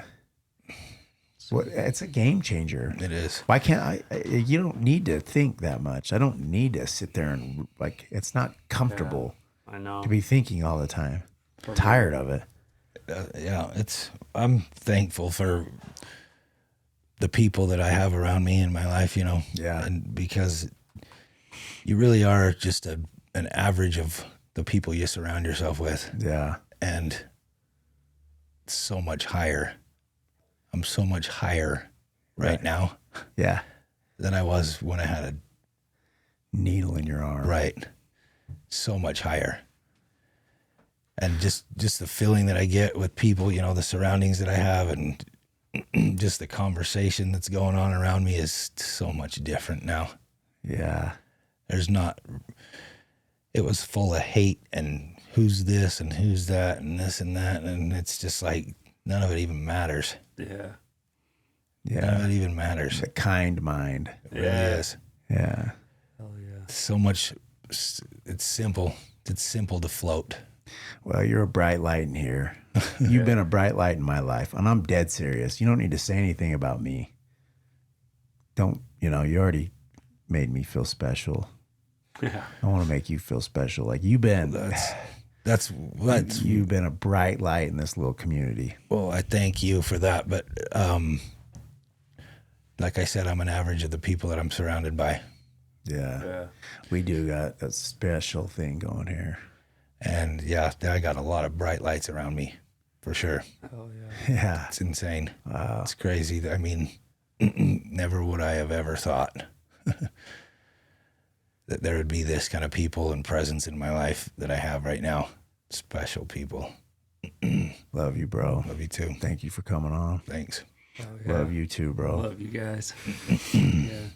it's a game changer. It is. Why can't you don't need to think that much. I don't need to sit there and it's not comfortable I know. to be thinking all the time. I'm tired of it. I'm thankful for the people that I have around me in my life, Yeah. and because you really are just an average of the people you surround yourself with. Yeah. And so much higher. I'm so much higher right now Yeah. than I was when I had a Needle in your arm. right. So much higher. And just the feeling that I get with people, the surroundings that I have, and just the conversation that's going on around me is so much different now. Yeah. It was full of hate and who's this and who's that and this and that. And it's just like, none of it even matters. Yeah. Yeah. None of it even matters. The kind mind. It really is. Yeah. Hell yeah. So much, it's simple. It's simple to float. Well, you're a bright light in here. You've been a bright light in my life, and I'm dead serious. You don't need to say anything about me. You already made me feel special. Yeah. I want to make you feel special. Like you've been, That's you've been a bright light in this little community. well, I thank you for that. But like I said, I'm an average of the people that I'm surrounded by. Yeah. Yeah. We do got a special thing going here. And yeah, I got a lot of bright lights around me, for sure. Hell yeah. Yeah. It's insane. Wow. It's crazy. I mean, never would I have ever thought that there would be this kind of people and presence in my life that I have right now. Special people. Love you, bro. Love you too. Thank you for coming on. Thanks. Hell yeah. Love you too, bro. Love you guys. Yeah.